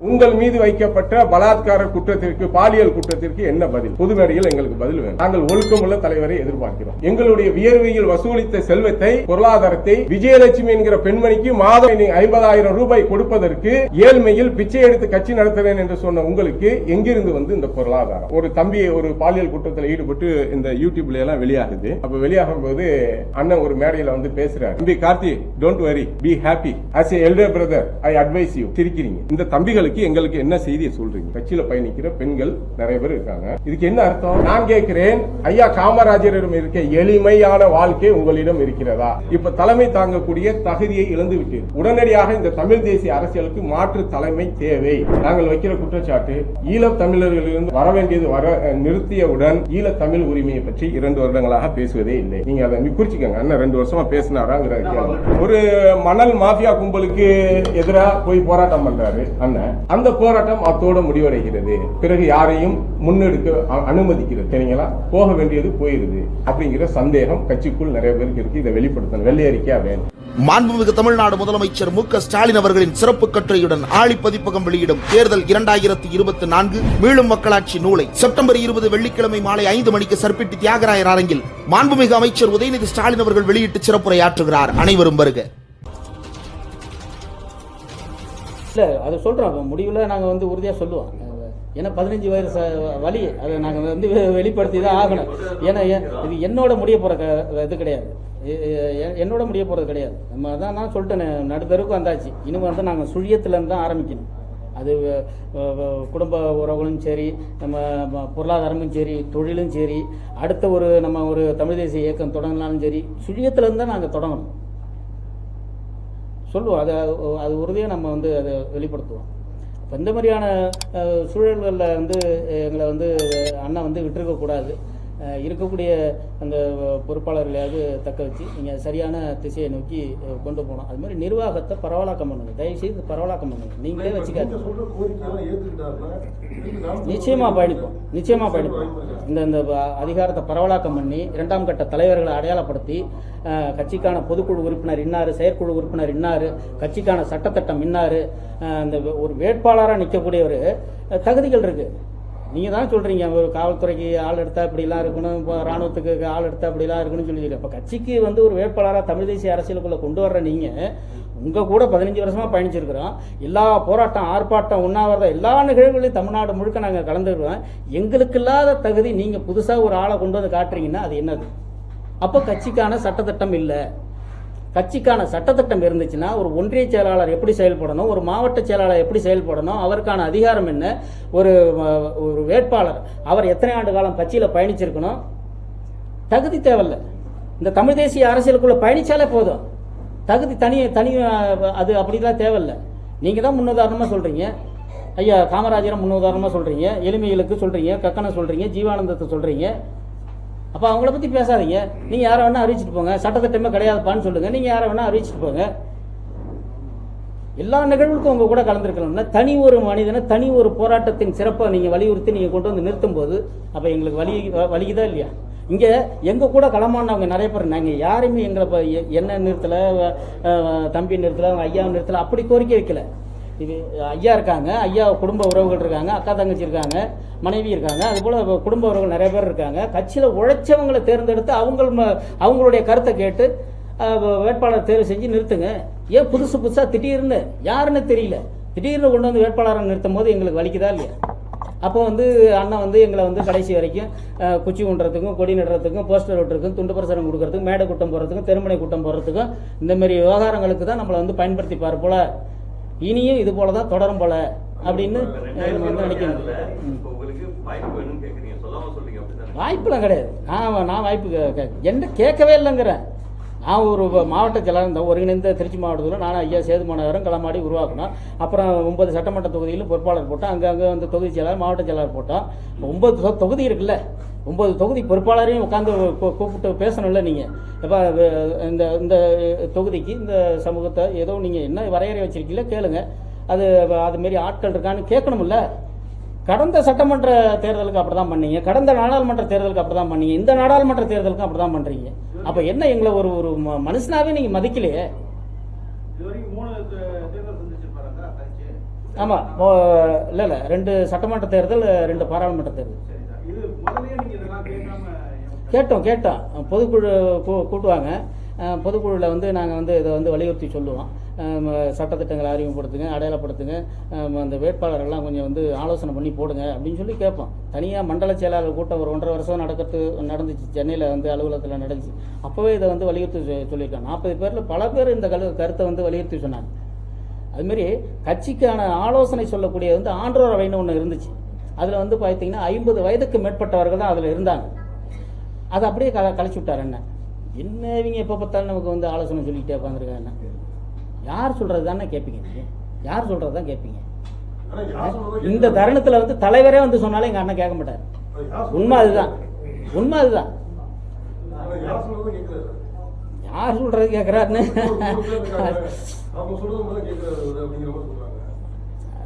உங்கள் மீது வைக்கப்பட்ட பலாத்கார குற்றத்திற்கு, பாலியல் குற்றத்திற்கு என்ன பதில்? பொது மேடையில் எங்களுக்கு பதில் வேணும். நாங்கள் ஒழுக்கமுள்ள தலைவரை எதிர்பார்க்கிறோம். எங்களுடைய வியர்வையில் வசூலித்த செல்வத்தை, பொருளாதாரத்தை விஜயலட்சுமி என்கிற பெண்மணிக்கு மாதம் 50,000 ரூபாய் கொடுப்பதற்கு ஏழ்மையில் பிச்சை எடுத்து கட்சி நடத்துறேன் என்று சொன்ன உங்களுக்கு எங்கிருந்து வந்து இந்த பொருளாதாரம்? ஒரு தம்பி ஒரு பாலியல் குற்றத்தில் ஈடுபட்டு இந்த யூடியூப்ல எல்லாம் வெளியாகுது. அப்ப வெளியாகும் போது அண்ணன் ஒரு மேடையில வந்து பேசுறாரு, தம்பி Karthi, don't worry, be happy, as a elder brother I advise you. சிரிக்கிறீங்க. இந்த தம்பிகளுக்கு எங்களுக்கு என்ன செய்தியை சொல்றீங்க? கட்சியில பயணிக்கிற பெண்கள் நிறைய பேர் இருக்காங்க. இதுக்கு என்ன அர்த்தம்? நான் கேட்கிறேன், ஐயா காமராஜரிடம் இருக்க எளிமையான வாழ்க்கை உங்களிடம் இருக்கிறதா? இப்ப தலைமை தாங்கக்கூடிய தகுதியை இழந்து விட்டீர்கள். உடனடியாக இந்த தமிழ் தேசிய அரசியலுக்கு மாற்று தலைமை தேவை. நாங்கள் வைக்கிற குற்றச்சாட்டு, ஈழத் தமிழர்களிலிருந்து வர வேண்டியது வர நிறுத்தியவுடன் ஈழத் தமிழ் உரிமையை பற்றி 2 வருடங்களாக பேசுவதே இல்லை. நீங்க அதை குறிச்சுக்கங்க. அண்ணன் 2 வருஷமா பேசினாராங்கிற ஒரு மணல் மாஃபியா கும்பலுக்கு எதிராக போய் போராட்டம் பண்றாரு அண்ணன். அந்த போராட்டம் அத்தோட முடிவடைகிறது. பிறகு யாரையும் முன்னெடுக்க அனுமதிக்கிறது. சரிங்களா? போக வேண்டியது போயிருது அப்படிங்கிற சந்தேகம் கட்சிக்குள் நிறைய பேருக்கு இருக்கு. இதை வெளிப்படுத்தணும். வெள்ளை அறிக்கையா வேணும். மாண்புமிகு தமிழ்நாடு முதலமைச்சர் மு.க. ஸ்டாலின் அவர்களின் சிறப்பு கட்டுரையுடன் ஆழி பதிப்பகம் வெளியிடும் தேர்தல் 2024 மீளும் மக்களாட்சி நூலை செப்டம்பர் 20 வெள்ளிக்கிழமை மாலை 5 மணிக்கு சர்பிட்டி தியாகராயர் அரங்கில் மாண்புமிகு அமைச்சர் உதயநிதி ஸ்டாலின் அவர்கள் வெளியிட்டு சிறப்புரையாற்றுகிறார். அனைவரும் வருக. இல்லை, அது சொல்கிறோம். முடிவில் நாங்கள் வந்து உறுதியாக சொல்லுவோம். ஏன்னா 15 வயசு வழி அதை நாங்கள் வந்து வெளிப்படுத்தி தான் ஆகணும். ஏன்னா இது என்னோட முடிய போகிற இது கிடையாது. என்னோட முடிய போகிறது கிடையாது. நம்ம அதான் நான் சொல்லிட்டேன், நடுத்தருக்கு வந்தாச்சு. இனிமேல் வந்து நாங்கள் சுழியத்துலேருந்து தான் ஆரம்பிக்கணும். அது குடும்ப உறவுகளும் சரி, நம்ம பொருளாதாரமும் சரி, தொழிலும் சரி, அடுத்த நம்ம ஒரு தமிழ் தேசிய இயக்கம் தொடங்கினாலும் சரி, சுழியத்துலேருந்து தான் நாங்கள் தொடங்கணும் சொல்லுவோம். அது உறுதியாக நம்ம வந்து அதை வெளிப்படுத்துவோம். இப்போ இந்த மாதிரியான சூழல்களில் வந்து எங்களை வந்து அண்ணன் வந்து விட்டுருக்கக்கூடாது. இருக்கக்கூடிய அந்த பொறுப்பாளர்களையாவது தக்க வச்சு நீங்கள் சரியான திசையை நோக்கி கொண்டு போகணும். அது மாதிரி நிர்வாகத்தை பரவலாக்கம் பண்ணுங்கள். தயவுசெய்து பரவலாக்கம் பண்ணுங்கள். நீங்களே வச்சுக்காது. நிச்சயமாக பயணிப்போம். இந்த அதிகாரத்தை பரவலாக்கம் பண்ணி 2ஆம் கட்ட தலைவர்களை அடையாளப்படுத்தி கட்சிக்கான பொதுக்குழு உறுப்பினர் இன்னாரு, செயற்குழு உறுப்பினர் இன்னாரு, கட்சிக்கான சட்டத்திட்டம் இன்னாரு, அந்த ஒரு வேட்பாளராக நிற்கக்கூடியவர் தகுதிகள் இருக்குது. நீங்கள் தான் சொல்கிறீங்க, ஒரு காவல்துறைக்கு ஆள் எடுத்தால் இப்படிலாம் இருக்கணும், இப்போ இராணுவத்துக்கு ஆள் எடுத்தால் இப்படிலாம் இருக்கணும்னு சொல்லிடுறீங்க. இப்போ கட்சிக்கு வந்து ஒரு வேட்பாளராக தமிழ் தேசிய அரசியலுக்குள்ளே கொண்டு வர்ற நீங்கள், உங்கள் கூட 15 வருஷமாக பயணிச்சிருக்கிறோம். எல்லா போராட்டம், ஆர்ப்பாட்டம், உண்ணாவிரதம் எல்லா நிகழ்வுகளையும் தமிழ்நாடு முழுக்க நாங்கள் கலந்துருக்கிறோம். எங்களுக்கு இல்லாத தகுதி நீங்கள் புதுசாக ஒரு ஆளை கொண்டு வந்து காட்டுறீங்கன்னா அது என்னது? அப்போ கட்சிக்கான சட்டத்திட்டம் இல்லை. கட்சிக்கான சட்டத்திட்டம் இருந்துச்சுன்னா ஒரு ஒன்றிய செயலாளர் எப்படி செயல்படணும், ஒரு மாவட்ட செயலாளர் எப்படி செயல்படணும், அவருக்கான அதிகாரம் என்ன, ஒரு வேட்பாளர் அவர் எத்தனை ஆண்டு காலம் கட்சியில் பயணிச்சிருக்கணும், தகுதி தேவையில்லை. இந்த தமிழ் தேசிய அரசியலுக்குள்ள பயணிச்சாலே போதும். தகுதி தனி அது அப்படிலாம் தேவையில்லை. நீங்கள் தான் முன்னுதாரணமாக சொல்கிறீங்க. ஐயா காமராஜரை முன்னுதாரணமாக சொல்கிறீங்க, எளிமைகளுக்கு சொல்கிறீங்க, கக்கனை சொல்கிறீங்க, ஜீவானந்தத்தை சொல்கிறீங்க. அப்போ அவங்கள பற்றி பேசாதீங்க. நீங்கள் யாரை வேணால் அறிவிச்சிட்டு போங்க. சட்டத்திட்டமே கிடையாதுப்பான்னு சொல்லுங்கள். நீங்கள் யாரை வேணால் அறிவிச்சிட்டு போங்க. எல்லா நிகழ்வுக்கும் உங்கள் கூட கலந்துருக்கணும்னா தனி ஒரு மனிதனை, தனி ஒரு போராட்டத்தின் சிறப்பை நீங்கள் வலியுறுத்தி நீங்கள் கொண்டு வந்து நிறுத்தும் போது அப்போ எங்களுக்கு வலிக்குதா இல்லையா? இங்கே எங்கள் கூட களமானவங்க நிறைய பேர். நாங்கள் யாருமே எங்களை என்ன நிறுத்தலை, தம்பி நிறுத்தலை, அவங்க ஐயாவை நிறுத்தலை, அப்படி கோரிக்கை வைக்கல. இது ஐயா இருக்காங்க, ஐயா குடும்ப உறவுகள் இருக்காங்க, அக்கா தங்கச்சி இருக்காங்க, மனைவி இருக்காங்க, அதுபோல் குடும்ப உறவுகள் நிறைய பேர் இருக்காங்க. கட்சியில் உழைச்சவங்களை தேர்ந்தெடுத்து அவங்களுடைய கருத்தை கேட்டு வேட்பாளர் தேர்வு செஞ்சு நிறுத்துங்க. ஏன் புதுசாக திடீர்னு யாருன்னு தெரியல திடீர்னு கொண்டு வந்து வேட்பாளரை நிறுத்தும் போது எங்களுக்கு வலிக்குதா இல்லையா? அப்போ வந்து அண்ணன் வந்து எங்களை வந்து கடைசி வரைக்கும் குச்சி ஊன்றதுக்கும், கொடி நடுறதுக்கும், போஸ்டர் ஓட்டுறதுக்கும், துண்டு பிரசாரம் கொடுக்கறதுக்கும், மேடை கூட்டம் போடுறதுக்கும், தெருமனை கூட்டம் போடுறதுக்கும், இந்தமாரி விவகாரங்களுக்கு தான் நம்மளை வந்து பயன்படுத்திப்பார் போல. இனியும் இது போல தான் தொடரும் போல அப்படின்னு வந்து நினைக்கணும். வாய்ப்புலாம் கிடையாது. நான் வாய்ப்பு என்ன கேட்கவே இல்லைங்கிறேன். நான் ஒரு மாவட்ட செயலாளர், இந்த ஒருங்கிணைந்த திருச்சி மாவட்டத்தில் நான் ஐயா சேது மாநகரம் களமாடி உருவாக்கணும். அப்புறம் 9 சட்டமன்ற தொகுதியிலும் பொறுப்பாளர் போட்டோம். அங்கே வந்து தொகுதி செயலாளர், மாவட்ட செயலாளர் போட்டோம். 9 தொகுதி இருக்குல்ல, 9 தொகுதி பொறுப்பாளரையும் உட்காந்து கூப்பிட்டு பேசணும்ல. நீங்கள் இப்போ இந்த தொகுதிக்கு இந்த சமூகத்தை ஏதோ நீங்கள் என்ன வரையறை வச்சிருக்கீங்களோ கேளுங்க. அதுமாரி ஆட்கள் இருக்கான்னு கேட்கணும்ல. கடந்த சட்டமன்ற தேர்தலுக்கு அப்படி தான் பண்ணீங்க, கடந்த நாடாளுமன்ற தேர்தலுக்கு அப்படி தான் பண்ணீங்க, இந்த நாடாளுமன்ற தேர்தலுக்கு அப்படி தான் பண்ணுறீங்க. அப்போ என்ன எங்களை ஒரு மனுஷனாவே நீங்கள் மதிக்கலையே. ஆமாம், இல்லை 2 சட்டமன்ற தேர்தல், 2 பாராளுமன்ற தேர்தல். கேட்டோம். பொதுக்குழு கூட்டுவாங்க. பொதுக்குழுவில் வந்து நாங்கள் வந்து இதை வந்து வலியுறுத்தி சொல்லுவோம். சட்டத்திட்டங்களை அறிமுகப்படுத்துங்க, அடையாளப்படுத்துங்க, அந்த வேட்பாளரெல்லாம் கொஞ்சம் வந்து ஆலோசனை பண்ணி போடுங்க அப்படின்னு சொல்லி கேட்போம். தனியாக மண்டல செயலாளர் கூட்டம் ஒரு 1.5 வருஷம் நடந்துச்சு. சென்னையில் வந்து அலுவலகத்தில் நடந்துச்சு. அப்போவே இதை வந்து வலியுறுத்தி சொல்லியிருக்காங்க. 40 பேரில் பல பேர் இந்த கருத்தை வந்து வலியுறுத்தி சொன்னாங்க. அதுமாரி கட்சிக்கான ஆலோசனை சொல்லக்கூடிய வந்து ஆன்றோர் அவைன்னு ஒன்று இருந்துச்சு. அதில் வந்து பார்த்தீங்கன்னா 50 வயதுக்கு மேற்பட்டவர்கள் தான் அதில் இருந்தாங்க. அதை அப்படியே கழிச்சு விட்டார். என்ன இவங்க எப்போ பார்த்தாலும் நமக்கு வந்து ஆலோசனை சொல்லிக்கிட்டே உட்காந்துருக்காங்க. யார் சொல்கிறது தானே கேட்பீங்க? நீங்கள் யார் சொல்கிறது தான் கேட்பீங்க? இந்த தருணத்தில் வந்து தலைவரே வந்து சொன்னாலும் எங்கள் அண்ணன் கேட்க மாட்டார். உண்மை அதுதான். யார் சொல்கிறது கேட்குறாருன்னு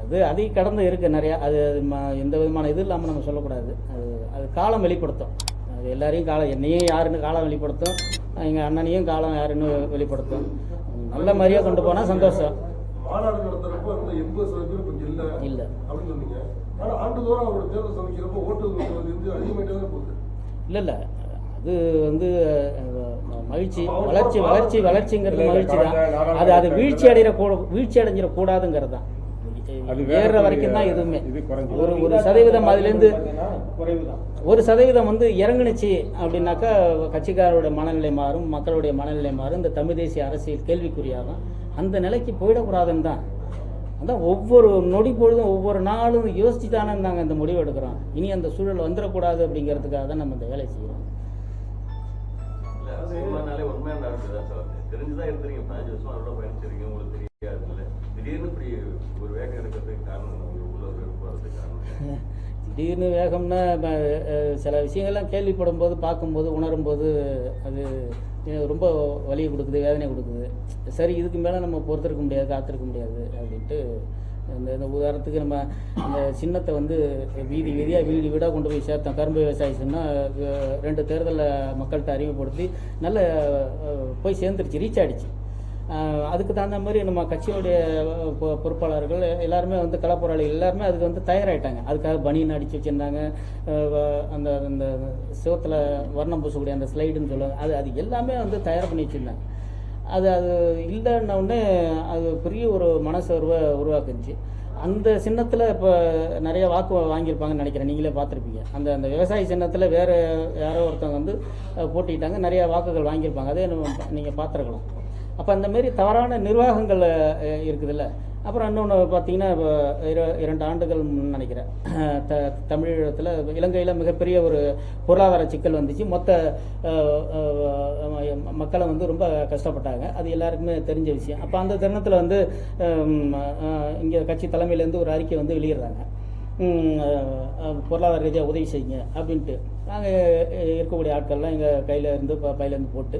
அது அதிக கடந்து இருக்குது நிறையா. அது எந்த விதமான இது இல்லாமல் நம்ம சொல்லக்கூடாது. அது காலம் வெளிப்படுத்தும். அது எல்லாரையும் என்னையும் யாருன்னு காலம் வெளிப்படுத்தும், எங்கள் அண்ணனையும் காலம் யாருன்னு வெளிப்படுத்தும். நல்ல மாதிரியாக கொண்டு போனால் சந்தோஷம். இல்லை அது வந்து மகிழ்ச்சி, வளர்ச்சிங்கிறது மகிழ்ச்சி தான். அது வீழ்ச்சி அடைஞ்சிடக்கூடாதுங்கிறது தான். ஏறுற வரைக்கும் தான் எதுவுமே. ஒரு சதவீதம் அதுலேருந்து 1% வந்து இறங்குனுச்சு அப்படின்னாக்கா கட்சிக்காரோட மனநிலை மாறும், மக்களுடைய மனநிலை மாறும், இந்த தமிழ் தேசிய அரசியல் கேள்விக்குறியாகும். அந்த நிலைக்கு போயிடக்கூடாதுன்னு தான். அதான் ஒவ்வொரு நொடி பொழுதும் ஒவ்வொரு நாளும் யோசிச்சு தானே நாங்கள் இந்த முடிவு எடுக்கிறோம். இனி அந்த சூழல் வந்துடக்கூடாது அப்படிங்கிறதுக்காக தான் நம்ம இந்த வேலை செய்கிறோம். திடீர்னு வேகம்னா சில விஷயங்கள்லாம் கேள்விப்படும் போது, பார்க்கும்போது, உணரும்போது அது ரொம்ப வலியை கொடுக்குது, வேதனை கொடுக்குது. சரி, இதுக்கு மேலே நம்ம பொறுத்திருக்க முடியாது, காத்திருக்க முடியாது அப்படின்ட்டு இந்த உதாரணத்துக்கு நம்ம அந்த சின்னத்தை வந்து வீதி வீடாக கொண்டு போய் சேர்த்தோம். கரும்பு விவசாயி சின்னம் 2 தேர்தலில் மக்கள்கிட்ட அறிமுகப்படுத்தி நல்ல போய் சேர்ந்துருச்சு, ரீச் ஆகிடுச்சு. அதுக்கு தகுந்த மாதிரி நம்ம கட்சியினுடைய பொறுப்பாளர்கள் எல்லாருமே வந்து களப்போராளிகள் எல்லாருமே அதுக்கு வந்து தயாராகிட்டாங்க. அதுக்காக பனியன் அடித்து வச்சுருந்தாங்க. அந்த அந்த சிவத்தில் வர்ணம் பூசக்கூடிய அந்த ஸ்லைடுன்னு சொல்லுவாங்க, அது எல்லாமே வந்து தயார் பண்ணி வச்சுருந்தாங்க. அது இல்லைன்னொடனே அது பெரிய ஒரு மனசோர்வை உருவாக்குச்சு. அந்த சின்னத்தில் இப்போ நிறைய வாக்கு வாங்கியிருப்பாங்கன்னு நினைக்கிறேன். நீங்களே பார்த்துருப்பீங்க. அந்த விவசாய சின்னத்தில் வேறு யாரோ ஒருத்தவங்க வந்து போட்டிக்கிட்டாங்க, நிறைய வாக்குகள் வாங்கியிருப்பாங்க. அதே நீங்கள் பார்த்துருக்கலாம். அப்போ அந்தமாரி தவறான நிர்வாகங்கள் இருக்குதுல்ல. அப்புறம் இன்னொன்று பார்த்தீங்கன்னா, இப்போ 2 ஆண்டுகள் நினைக்கிறேன், தமிழகத்தில் இலங்கையில் மிகப்பெரிய ஒரு பொருளாதார சிக்கல் வந்துச்சு. மொத்த மக்களை வந்து ரொம்ப கஷ்டப்பட்டாங்க. அது எல்லாருக்குமே தெரிஞ்ச விஷயம். அப்போ அந்த தருணத்தில் வந்து இங்கே கட்சி தலைமையிலேருந்து ஒரு அறிக்கை வந்து வெளியிடுறாங்க, பொருளாதார ரீதியாக உதவி செய்யுங்க அப்படின்ட்டு. நாங்கள் இருக்கக்கூடிய ஆட்கள்லாம் எங்கள் கையிலேருந்து பையிலேருந்து போட்டு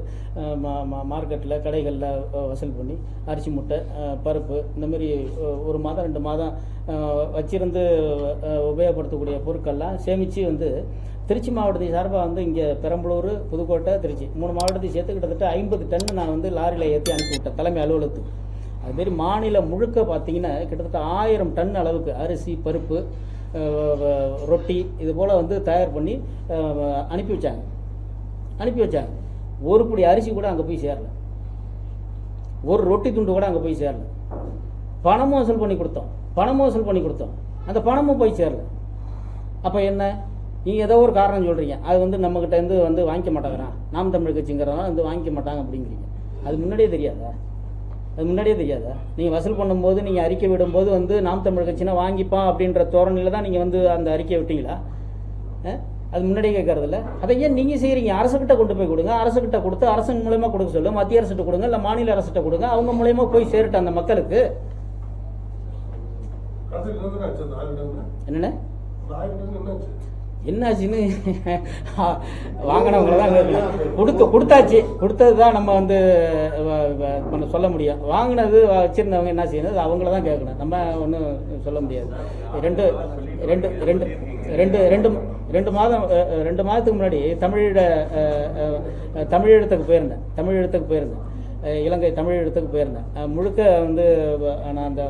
மார்க்கெட்டில் கடைகளில் வசூல் பண்ணி அரிசி மூட்டை, பருப்பு, இந்தமாரி 1 மாதம் 2 மாதம் வச்சிருந்து உபயோகப்படுத்தக்கூடிய பொருட்கள்லாம் சேமித்து வந்து திருச்சி மாவட்டத்தை சார்பாக வந்து இங்கே பெரம்பலூர், புதுக்கோட்டை, திருச்சி 3 மாவட்டத்தை சேர்த்து கிட்டத்தட்ட 50 டன் நான் வந்து லாரியில் ஏற்றி அனுப்பிவிட்டேன் தலைமை அலுவலகத்துக்கு. அதுமாரி மாநிலம் முழுக்க பார்த்தீங்கன்னா கிட்டத்தட்ட 1000 டன் அளவுக்கு அரிசி, பருப்பு, ரொட்டி இது போல் வந்து தயார் பண்ணி அனுப்பி வச்சாங்க. ஒரு பிடி அரிசி கூட அங்கே போய் சேரல, ஒரு ரொட்டி துண்டு கூட அங்கே போய் சேரல. பணமும் வசூல் பண்ணி கொடுத்தோம், அந்த பணமும் போய் சேரல. அப்போ என்ன, நீங்கள் ஏதோ ஒரு காரணம் சொல்கிறீங்க, அது வந்து நம்மக்கிட்ட வந்து வாங்கிக்க மாட்டாங்கிறான், நாம் தமிழ் கட்சிங்கிறதா வந்து வாங்கிக்க மாட்டாங்க அப்படிங்கிறீங்க. அது முன்னாடியே தெரியாதா? நீங்கள் வசூல் பண்ணும்போது, நீங்கள் அறிக்கை விடும்போது வந்து நாம் தமிழ் கட்சினா வாங்கிப்பான் அப்படின்ற தோரணையில் தான் நீங்கள் வந்து அந்த அறிக்கையை விட்டீங்களா? அது முன்னாடியே கேட்கறதில்ல. அதை ஏன் நீங்கள் செய்கிறீங்க? அரசுக்கிட்ட கொண்டு போய் கொடுங்க, அரசுக்கிட்ட கொடுத்து அரசு மூலயமா கொடுக்க சொல்லுங்க, மத்திய அரசுகிட்ட கொடுங்க, இல்லை மாநில அரசுகிட்ட கொடுங்க, அவங்க மூலயமா போய் சேரட்டும் அந்த மக்களுக்கு. என்னென்ன என்னாச்சுன்னு வாங்கினவங்கள தான் கொடுத்தது தான் நம்ம வந்து சொல்ல முடியும். வாங்கினது வச்சுருந்தவங்க என்ன செய்யணும், அவங்கள தான் கேட்கணும், நம்ம ஒன்றும் சொல்ல முடியாது. 2 மாதத்துக்கு முன்னாடி தமிழீழத்துக்கு போயிருந்தேன். இலங்கை தமிழீழத்துக்கு போயிருந்தேன். முழுக்க வந்து நான் அந்த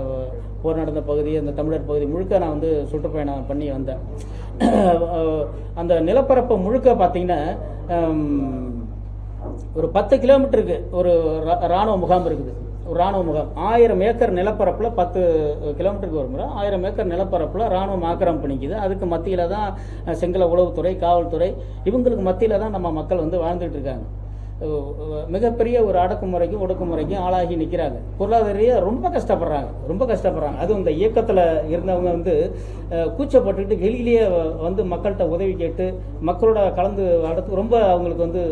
போர் நடந்த பகுதி, அந்த தமிழர் பகுதி முழுக்க நான் வந்து சுற்றுப்பயணம் பண்ணி வந்தேன். அந்த நிலப்பரப்பு முழுக்க பார்த்தீங்கன்னா ஒரு 10 கிலோமீட்டருக்கு ஒரு இராணுவ முகாம் இருக்குது. ஒரு இராணுவ முகாம் 1000 ஏக்கர் நிலப்பரப்பில் 10 கிலோமீட்டருக்கு ஒரு முறை 1000 ஏக்கர் நிலப்பரப்பில் இராணுவம் ஆக்கிரமிப்பு பண்ணிக்குது. அதுக்கு மத்தியில் தான் செங்கல உளவுத்துறை, காவல்துறை, இவங்களுக்கு மத்தியில் தான் நம்ம மக்கள் வந்து வாழ்ந்துட்டு இருக்காங்க. மிகப்பெரிய ஒரு அடக்குமுறைக்கும் ஒடுக்குமுறைக்கும் ஆளாகி நிற்கிறாங்க. பொருளாதார ரொம்ப கஷ்டப்படுறாங்க. அதுவும் இந்த இயக்கத்தில் இருந்தவங்க வந்து கூச்சப்பட்டுக்கிட்டு வெளியிலேயே வந்து மக்கள்கிட்ட உதவி கேட்டு மக்களோட கலந்து வாழ்றதுக்கு ரொம்ப அவங்களுக்கு வந்து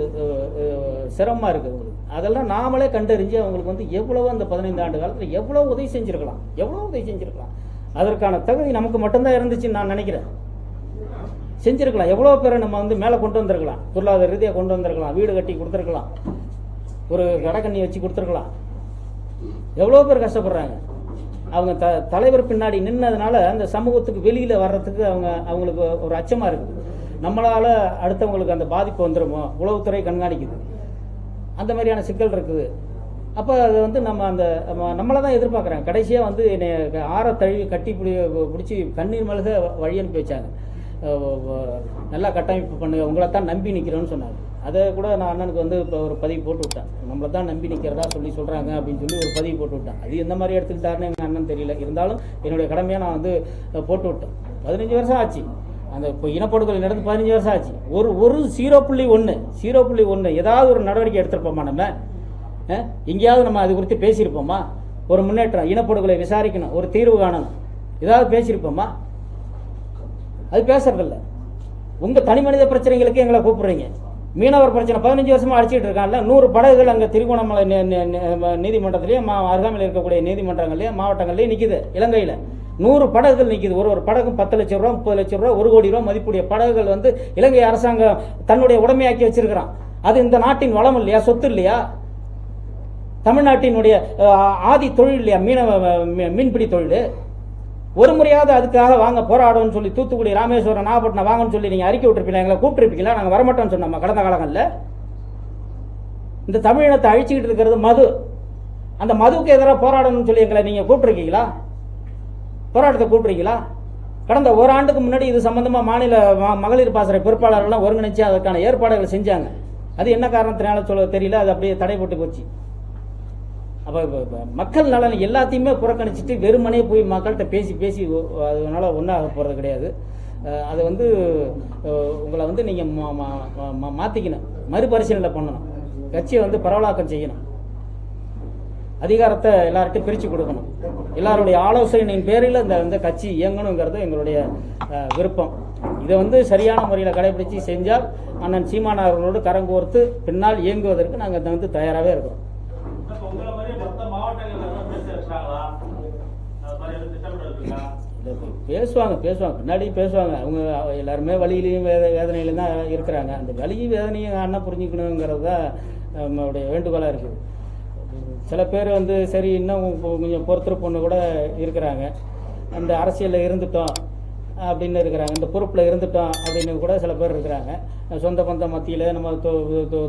சிரமமாக இருக்குது அவங்களுக்கு. அதெல்லாம் நாமளே கண்டறிஞ்சு அவங்களுக்கு வந்து எவ்வளவோ அந்த 15 ஆண்டு காலத்தில் எவ்வளோ உதவி செஞ்சுருக்கலாம். அதற்கான தகுதி நமக்கு மட்டும்தான் இருந்துச்சுன்னு நான் நினைக்கிறேன். செஞ்சிருக்கலாம். எவ்வளோ பேரை நம்ம வந்து மேலே கொண்டு வந்திருக்கலாம், பொருளாதார ரீதியாக கொண்டு வந்திருக்கலாம், வீடு கட்டி கொடுத்துருக்கலாம், ஒரு கடக்கண்ணி வச்சு கொடுத்துருக்கலாம். எவ்வளோ பேர் கஷ்டப்படுறாங்க. அவங்க தலைவர் பின்னாடி நின்னதுனால அந்த சமூகத்துக்கு வெளியில் வர்றதுக்கு அவங்களுக்கு ஒரு அச்சமாக இருக்குது. நம்மளால் அடுத்தவங்களுக்கு அந்த பாதிப்பு வந்துடுமோ, உளவுத்துறை கண்காணிக்குது, அந்த மாதிரியான சிக்கல் இருக்குது. அப்போ அது வந்து நம்மளை தான் எதிர்பார்க்குறாங்க. கடைசியாக வந்து என்னை தழுவி கட்டி பிடிச்சி கண்ணீர் மல்க வழி அனுப்பி வச்சாங்க. நல்லா கட்டமைப்பு பண்ணுங்க, உங்களை தான் நம்பி நிற்கிறோன்னு சொன்னாங்க. அதை கூட நான் அண்ணனுக்கு வந்து இப்போ ஒரு பதிவு போட்டு விட்டேன். நம்மளை தான் நம்பி நிற்கிறதா சொல்கிறாங்க அப்படின்னு சொல்லி ஒரு பதிவு போட்டு விட்டேன். அது எந்த மாதிரி எடுத்துக்கிட்டாருன்னு எங்கள் அண்ணன் தெரியல. இருந்தாலும் என்னுடைய கடமையாக நான் வந்து போட்டு விட்டேன். 15 வருஷம் ஆச்சு. அந்த இப்போ இனப்படுகொலை நடந்து 15 வருஷம் ஆச்சு. ஒரு 0.1 ஏதாவது ஒரு நடவடிக்கை எடுத்திருப்போமா? நம்ம எங்கேயாவது நம்ம அது குறித்து பேசியிருப்போமா? ஒரு முன்னேற்றம், இனப்படுகொலை விசாரிக்கணும், ஒரு தீர்வு காணணும், ஏதாவது பேசியிருப்போமா? அது பேசுறதில்ல. உங்க தனி மனித பிரச்சனைகளுக்கு எங்களை கூப்பிடுறீங்க. மீனவர் பிரச்சனை 15 வருஷமா அடிச்சுட்டு இருக்காங்கல்ல. 100 படகுகள் அங்கே திருகோணமலை நீதிமன்றத்திலேயே அருகாமையில் இருக்கக்கூடிய நீதிமன்றங்கள்லேயே மாவட்டங்கள்லேயே நிற்குது. இலங்கையில் 100 படகுகள் நிற்குது. ஒரு படகும் 10 லட்சம் ரூபா, 30 லட்சம் ரூபா, 1 கோடி ரூபா மதிப்புடைய படகுகள் வந்து இலங்கை அரசாங்கம் தன்னுடைய உடைமையாக்கி வச்சிருக்கிறான். அது இந்த நாட்டின் வளம் இல்லையா, சொத்து இல்லையா, தமிழ்நாட்டினுடைய ஆதி தொழில் இல்லையா, மீன்பிடி தொழில்? ஒரு முறையாவது அதுக்காக வாங்க போராடும்னு சொல்லி தூத்துக்குடி, ராமேஸ்வரம், நாகப்பட்டினம் வாங்கன்னு சொல்லி நீங்கள் அறிக்கை விட்டுருப்பீங்களா? எங்களை கூப்பிட்டுருப்பீங்களா? நாங்கள் வரமாட்டோம்னு சொன்னோம் கடந்த காலங்களில். இந்த தமிழினத்தை அழிச்சுக்கிட்டு இருக்கிறது மது. அந்த மதுவுக்கு எதிராக போராடணும்னு சொல்லி எங்களை நீங்கள் கூப்பிட்டுருக்கீங்களா? போராட்டத்தை கூப்பிட்றீங்களா? கடந்த ஒரு ஆண்டுக்கு முன்னாடி இது சம்பந்தமாக மாநில மகளிர் பாசறை பொறுப்பாளர்கள்லாம் ஒருங்கிணைச்சு அதற்கான ஏற்பாடுகள் செஞ்சாங்க. அது என்ன காரணத்தினால சொல்ல தெரியல. அது அப்படியே தடை போட்டு போச்சு. அப்போ மக்கள் நலன் எல்லாத்தையுமே புறக்கணிச்சிட்டு வெறுமனே போய் மக்கள்கிட்ட பேசி அதனால ஒன்றாக போகிறது கிடையாது. அதை வந்து உங்களை வந்து நீங்கள் மாற்றிக்கணும், மறுபரிசீலனை பண்ணணும், கட்சியை வந்து பரவலாக்கம் செய்யணும், அதிகாரத்தை எல்லார்ட்டும் பிரித்து கொடுக்கணும். எல்லாருடைய ஆலோசனையின் பேரில் இந்த கட்சி இயங்கணுங்கிறது எங்களுடைய விருப்பம். இதை வந்து சரியான முறையில் கடைபிடிச்சு செஞ்சால் அண்ணன் சீமான் அவர்களோடு கரங்கோர்த்து பின்னால் இயங்குவதற்கு நாங்கள் வந்து தயாராகவே இருக்கிறோம். பேசுவாங்க பின்னாடி பேசுவாங்க. அவங்க எல்லாருமே வலியிலையும் வேதனையிலும் தான் இருக்கிறாங்க. அந்த வலியும் வேதனையும் அண்ணா புரிஞ்சுக்கணுங்கிறது தான் நம்மளுடைய வேண்டுகோளாக இருக்குது. சில பேர் வந்து சரி இன்னும் கொஞ்சம் பொறுத்துரு பொண்ணு கூட இருக்கிறாங்க. அந்த அரசியலில் இருந்துட்டோம் அப்படின்னு இருக்கிறாங்க, இந்த பொறுப்பில் இருந்துட்டோம் அப்படின்னு கூட சில பேர் இருக்கிறாங்க. சொந்த பந்த மத்தியில் நம்ம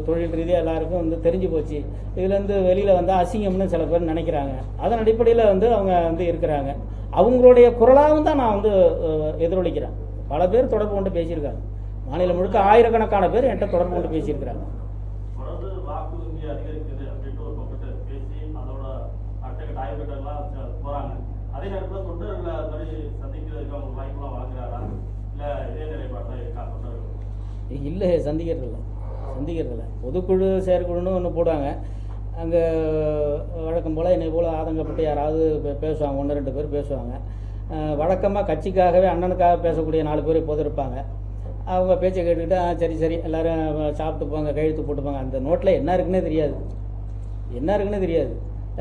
தொழில் ரீதியாக எல்லாருக்கும் வந்து தெரிஞ்சு போச்சு. இதுலேருந்து வெளியில் வந்தால் அசிங்கம்னு சில பேர் நினைக்கிறாங்க. அதன் அடிப்படையில் வந்து அவங்க வந்து இருக்கிறாங்க. அவங்களுடைய குரலாகவும் தான் நான் வந்து எதிரொலிக்கிறேன். பல பேர் தொடர்பு கொண்டு பேசியிருக்காங்க. மாநிலம் முழுக்க ஆயிரக்கணக்கான பேர் என்கிட்ட தொடர்பு கொண்டு பேசியிருக்கிறாங்க. அதே நேரத்தில் தொண்டர்களை சந்திக்கிறதுக்கு வாய்ப்புலாம் வழங்குறாரா, இல்லை இதே நிலைப்பாட்டில் இருக்கா தொண்டர்கள்? இல்லை, சந்திக்கிறதில்ல. பொதுக்குழு செயற்குழுன்னு ஒன்று போடுவாங்க. அங்கே வழக்கம் போல் என்னை போல் ஆதங்கப்பட்டு யாராவது பேசுவாங்க, 1-2 பேர் பேசுவாங்க. வழக்கமாக கட்சிக்காகவே அண்ணனுக்காக பேசக்கூடிய 4 பேர் இப்போது இருப்பாங்க. அவங்க பேச்சை கேட்டுக்கிட்டு சரி எல்லோரும் சாப்பிட்டு போங்க, கையெழுத்து போட்டுப்பாங்க. அந்த நோட்டில் என்ன இருக்குன்னே தெரியாது,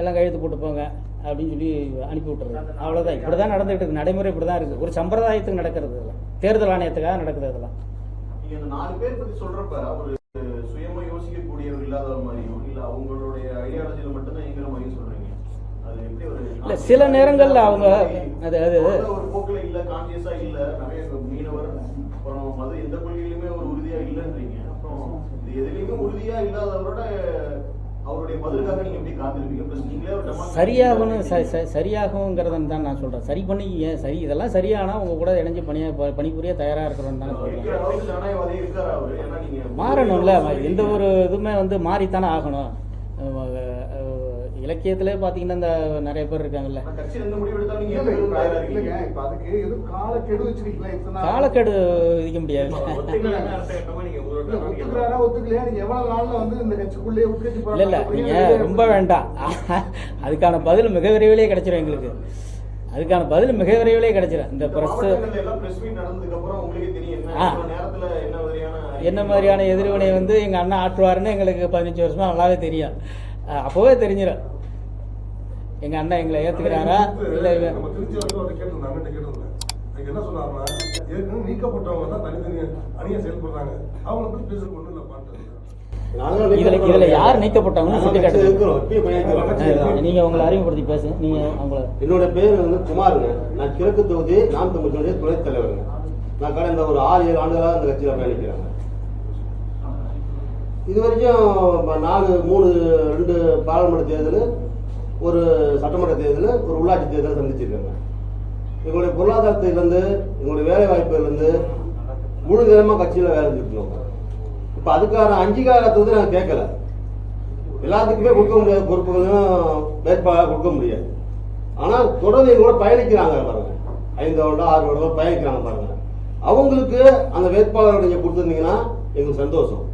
எல்லாம் கையெழுத்து போட்டு போங்க அப்படின்னு சொல்லி அனுப்பி விட்டுறது. அவ்வளோதான். இப்படி தான் நடந்துகிட்டு இருக்கு. நடைமுறை இப்படி தான் இருக்குது. ஒரு சம்பிரதாயத்துக்கு நடக்கிறது இதெல்லாம், தேர்தல் ஆணையத்துக்காக நடக்கிறது இதெல்லாம். நீங்கள் இந்த 4 பேர் பற்றி சொல்கிறப்ப ஒரு சுயமா யோசிக்கக்கூடியவர் இல்லாத மாதிரியும் இல்லை அவங்களுடைய ஐடியாலஜியில் மட்டும்தான் இயங்குற மாதிரியும் சொல்கிறீங்க. அது எப்படி ஒரு இல்லை, சில நேரங்களில் அவங்க அது ஒரு போக்கில் இல்லை, கான்சியஸாக இல்லை, நிறைய மீனவர் அப்புறம் மது எந்த கொள்கையிலுமே ஒரு உறுதியாக இல்லைன்றீங்க. அப்புறம் இது எதுலேயுமே உறுதியாக இல்லாதவரோட அவருடைய அவங்களுடைய பதிலுக்காக நீங்க எப்படி காத்திருப்பீங்க? Plus நீங்களே ஒரு demonstration சரியாகுங்கிறத தான் நான் சொல்றேன். சரி பண்ணி சரி இதெல்லாம் சரியானா உங்க கூட இணைஞ்சு பணிபுரிய தயாரா இருக்கிறோம் தானே சொல்றேன். இருக்கிற அளவுக்கு ஜனநாயகவாதி இருக்காரு அவரு. ஏன்னா நீங்க மாறணும்ல, எந்த ஒரு இதுவுமே மாறித்தானே ஆகணும். இலக்கியத்திலே பாத்தீங்கன்னா இந்த நிறைய பேர் இருக்காங்கல்ல, கட்சியில எந்த முடிவு எடுத்தாலும் நீங்க ஏத்துக்கவும் தயாரா இருக்கீங்க. இப்ப அதுக்கு எதுவும் காலக்கெடு வச்சிருக்கீங்களா? இத்தனை காலக்கெடு விதிக்க முடியாது. ஒத்துக்கிறாரா ஒத்துக்கலையா? நீங்க எவ்வளவு நாள்ல வந்து இந்த கட்சிக்குள்ளேயே உட்கட்சி இல்ல நீங்க ரொம்ப வேண்டாம். அதுக்கான பதில் மிக விரைவிலே கிடைச்சிடும் எங்களுக்கு. அதுக்கான பதில் மிக விரைவிலே கிடைச்சிடும். இந்த பிரஸ் எல்லாம் பிரஸ் மீட் நடந்ததுக்கு அப்புறம் உங்களுக்கு தெரியும் என்ன நேரத்துல என்ன மாதிரியான எதிர்வினை எங்க அண்ணா ஆற்றுவாருன்னு எங்களுக்கு 15 வருஷமா நல்லாவே தெரியும். அப்பவே தெரிஞ்சிடும் எங்க அண்ணா எங்களை ஏத்துக்கிறாரா இல்ல. என்ன சொன்னாருன்னா, ஏற்கனவே நீக்கப்பட்டவங்க தான் தனித்தனி அணியை செயல்படுறாங்க, அவங்க வந்து பேச கொண்டு இல்லை பாட்டு. இதுல யார் நீக்கப்பட்டவங்க சுட்டி காட்டுங்க. நீங்க உங்களை அறிமுகப்படுத்தி பேசுங்க. நீங்க அவங்கள. என்னோட பேர் குமாருங்க. நான் கிழக்கு தொகுதி நாம் தமிழ் துணைத் தலைவருங்க. நான் கடந்த ஒரு 6-7 ஆண்டுகளாக அந்த கட்சியில் பயணிக்கிறேங்க. இது வரைக்கும் 2 பாராளுமன்ற தேர்தல், ஒரு சட்டமன்ற தேர்தல், ஒரு உள்ளாட்சி தேர்தல் சந்திச்சிருக்காங்க. எங்களுடைய பொருளாதாரத்திலிருந்து, எங்களுடைய வேலை வாய்ப்பிலிருந்து முழு நேரமாக கட்சியில் வேலை செஞ்சுருக்கோம். இப்போ அதுக்கான அங்கீகாரத்தை நாங்கள் கேட்கல. எல்லாத்துக்குமே கொடுக்க முடியாத பொறுப்புகளும் வேட்பாளராக கொடுக்க முடியாது. ஆனால் தொடர்ந்து எங்களோட பயணிக்கிறாங்க பாருங்க, 5 வருடம் 6 வருடம் பயணிக்கிறாங்க பாருங்க. அவங்களுக்கு அந்த வேட்பாளரை நீங்கள் கொடுத்துருந்தீங்கன்னா எங்களுக்கு சந்தோஷம்.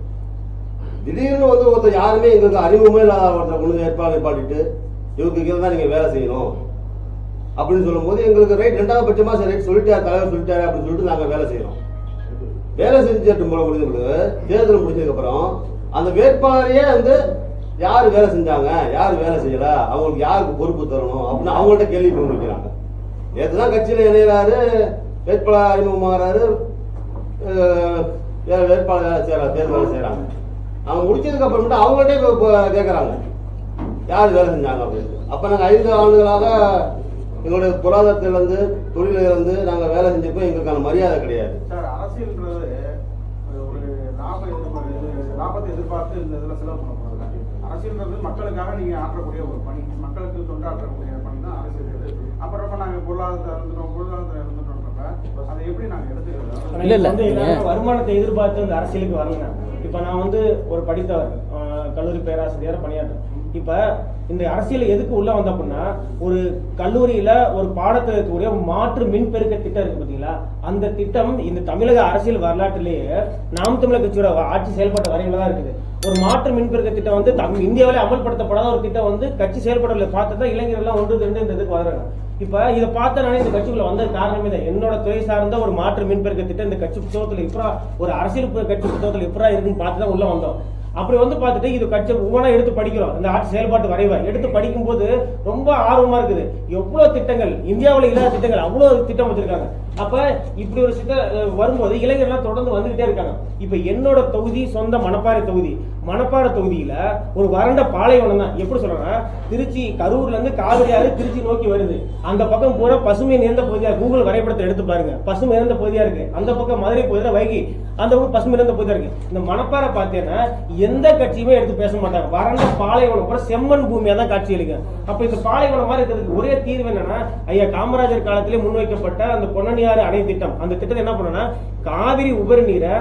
திடீர்னு ஒருத்தர் யாருமே எங்களுக்கு அறிமுகமே இல்லாத ஒருத்தர் கொண்டு வேட்பாளர் பாடிட்டு இவருக்கு கீழே தான் நீங்கள் வேலை செய்யணும் அப்படின்னு சொல்லும் போது எங்களுக்கு ரைட் 2வது பட்சமா சரி சொல்லிட்டாரு, தலைவர் சொல்லிட்டாரு அப்படின்னு சொல்லிட்டு நாங்கள் வேலை செய்யறோம். வேலை செஞ்சுட்டு போல முடிஞ்சது தேர்தல் முடிஞ்சதுக்கு அப்புறம் அந்த வேட்பாளரையே யாரு வேலை செஞ்சாங்க, யாரு வேலை செய்யல, அவங்களுக்கு யாருக்கு பொறுப்பு தரணும் அப்படின்னு அவங்கள்ட்ட கேள்வி கொண்டிருக்கிறாங்க. நேற்றுதான் கட்சியில இணையறாரு, வேட்பாளர் அறிமுகமாகறாரு, வேட்பாளர் வேலை செய்யறாரு, தேர்தல் வேலை செய்யறாங்க. அவங்க முடிச்சதுக்கு அப்புறமேட்டு அவங்கள்ட்ட கேட்கறாங்க யார் வேலை செஞ்சாங்க அப்படின்னு. அப்ப நாங்க 5 ஆண்டுகளாக எங்களுடைய பொருளாதாரத்திலிருந்து தொழிலிருந்து நாங்க வேலை செஞ்சப்போ எங்களுக்கான மரியாதை கிடையாது. சார், அரசியல்ன்றது ஒரு லாபத்தை எதிர்பார்த்து இந்த இதுல செலவு பண்ணக்கூடாது. அரசியல்ன்றது மக்களுக்காக நீங்க ஆற்றக்கூடிய ஒரு பணி, மக்களுக்கு தொண்டாற்றக்கூடிய பணி தான் அரசியல். அப்புறமா நாங்க பொருளாதாரத்தில் இருந்துட்டோம்ன்றப்ப அதை எப்படி நாங்க எடுத்துக்கிறோம்? வருமானத்தை எதிர்பார்த்து இந்த அரசியலுக்கு வரல. இப்ப நான் ஒரு படித்தவர், கல்லூரி பேராசிரியர் பணியாற்றேன். இப்ப இந்த அரசியல் எதுக்கு உள்ள வந்த அப்படின்னா, ஒரு கல்லூரியில ஒரு பாடத்தில் இருக்கக்கூடிய மாற்று மின்பெருக்க திட்டம் இருக்கு பாத்தீங்களா, அந்த திட்டம் இந்த தமிழக அரசியல் வரலாற்றிலேயே நாம் தமிழர் கட்சியோட ஆட்சி செயல்பட்ட வரையில தான் இருக்குது. ஒரு மாற்று மின்பெருக்க திட்டம் இந்தியாவிலே அமல்படுத்தப்படாத ஒரு திட்டம் கட்சி செயல்படல பார்த்துதான் இளைஞர்கள் எல்லாம் 1-2 இந்த இதுக்கு வர்றாங்க. இப்ப இதை பார்த்த நானே இந்த கட்சிக்குள்ள வந்த காரணமே தான் என்னோட துறை சார்ந்த ஒரு மாற்று மின்பெருக்க திட்டம் இந்த கட்சி புத்தகத்துல இப்பரா ஒரு அரசியல் கட்சி புத்தகத்துல இப்பரா இருக்குன்னு பார்த்துதான் உள்ள வந்தோம். அப்படி பார்த்துட்டு இது கட்சி ஒவ்வொன்றா எடுத்து படிக்கிறோம். இந்த ஆட்சி செயல்பாட்டு வரைவை எடுத்து படிக்கும் போது ரொம்ப ஆர்வமா இருக்குது. எவ்வளவு திட்டங்கள், இந்தியாவில் இல்லாத திட்டங்கள் அவ்வளவு திட்டம் வச்சிருக்காங்க. அப்ப இப்படி ஒரு திட்டம் வரும்போது இளைஞர்கள் தொடர்ந்து வந்துகிட்டே இருக்காங்க. இப்ப என்னோட தொகுதி சொந்த மணப்பாறை தொகுதி. மணப்பாறை தொகுதியில ஒரு வறண்ட பாலைவனம் தான். எப்படி சொல்றேன்னா, திருச்சி கரூர்ல இருந்து காவிரி ஆறு திருச்சி நோக்கி வருது. அந்த பக்கம் பூரா பசுமை நிறைந்த பகுதியா, கூகுள் வரைபடத்தை எடுத்து பாருங்க, பசுமை நிறைந்த பகுதியா இருக்கு. அந்த பக்கம் மதுரை பகுதியில வைகை, அந்த பக்கம் பசுமை நிறைந்த பகுதியா இருக்கு. இந்த மணப்பாறை பார்த்தீங்கன்னா எந்த கட்சியுமே எடுத்து பேச மாட்டாங்க. வறண்ட பாலைவனம் கூட செம்மண் பூமியா தான் காட்சி அளிக்க. அப்ப இந்த பாலைவனம் மாதிரி இருக்கிறதுக்கு ஒரே தீர்வு என்னன்னா, ஐயா காமராஜர் காலத்திலே முன்வைக்கப்பட்ட அந்த பொன்னணியாறு அணை திட்டம். அந்த திட்டத்தை என்ன பண்ணா, காவிரி உபரி நீரை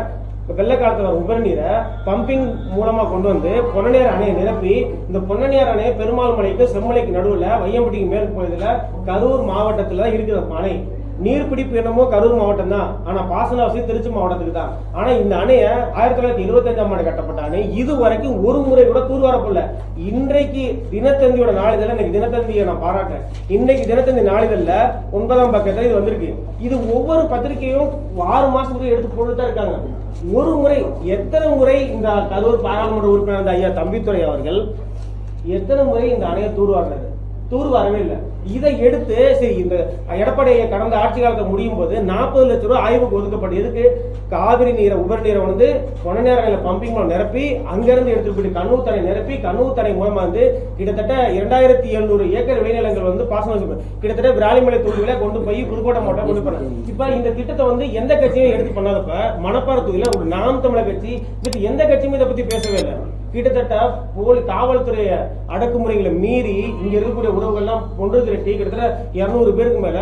வெள்ளக்காலத்துல உபரி நீரை பம்பிங் மூலமா கொண்டு வந்து பொன்னணியார் அணையை நிரப்பி, இந்த பொன்னணியார் அணையை பெருமாள் மலைக்கு செம்மலைக்கு நடுவுல வையம்பட்டிக்கு மேற்கு பகுதியில கரூர் மாவட்டத்துல தான் இருக்குது அணை. நீர்பிடிப்பு என்னமோ கரூர் மாவட்டம் தான், ஆனா பாசன வசதி திருச்சி மாவட்டத்துக்கு தான். ஆனா இந்த அணைய 1925ஆம் ஆண்டு கட்டப்பட்ட அணை இது வரைக்கும் ஒரு முறை கூட தூர்வாரப்படல. இன்றைக்கு தினத்தந்தியோட நாளிதழ், இன்னைக்கு தினத்தந்தியை நான் பாராட்டேன், இன்னைக்கு தினத்தந்தி நாளிதழ்ல 9ஆம் பக்கத்துல இது வந்திருக்கு. இது ஒவ்வொரு பத்திரிகையும் 6 மாசத்துக்கு எடுத்து போட்டுதான் இருக்காங்க. ஒரு முறை எத்தனை முறை இந்த கரூர் பாராளுமன்ற உறுப்பினர் ஐயா தம்பித்துறை அவர்கள் எத்தனை முறை இந்த அணையை தூர்வாரினது? தூர்வாரவே இல்லை. இதை எடுத்து சரி, இந்த எடப்பாடி கடந்த ஆட்சி காலத்தை முடியும் போது 40 லட்சம் ரூபாய் ஆய்வுக்கு ஒதுக்கப்பட்டு எதுக்கு, காவிரி நீரை உபரி நீரை பொன்னணியாறு பம்பிங் மூலம் நிரப்பி அங்கிருந்து எடுத்துட்டு போயிட்டு கண்ணூர் தடை நிரப்பி கண்ணூர் தடை மூலமா கிட்டத்தட்ட 2700 ஏக்கர் விளைநிலங்கள் பாசன கிட்டத்தட்ட விராலிமலை தொகுதியில கொண்டு போய் புதுக்கோட்டை மாவட்டம் கொண்டு போறாங்க. இப்ப இந்த திட்டத்தை எந்த கட்சியும் எடுத்து பண்ணாதப்ப மணப்பாறை தொகுதியில ஒரு நாம் தமிழர் கட்சி எந்த கட்சியும் இதை பத்தி பேசவே இல்லை. கிட்டத்தட்ட காவல்துறை அடக்குமுறைகளை மீறி இங்க இருக்கக்கூடிய உறவுகள்லாம் ஒன்று திரட்டி கிட்டத்தட்ட 200 பேருக்கு மேல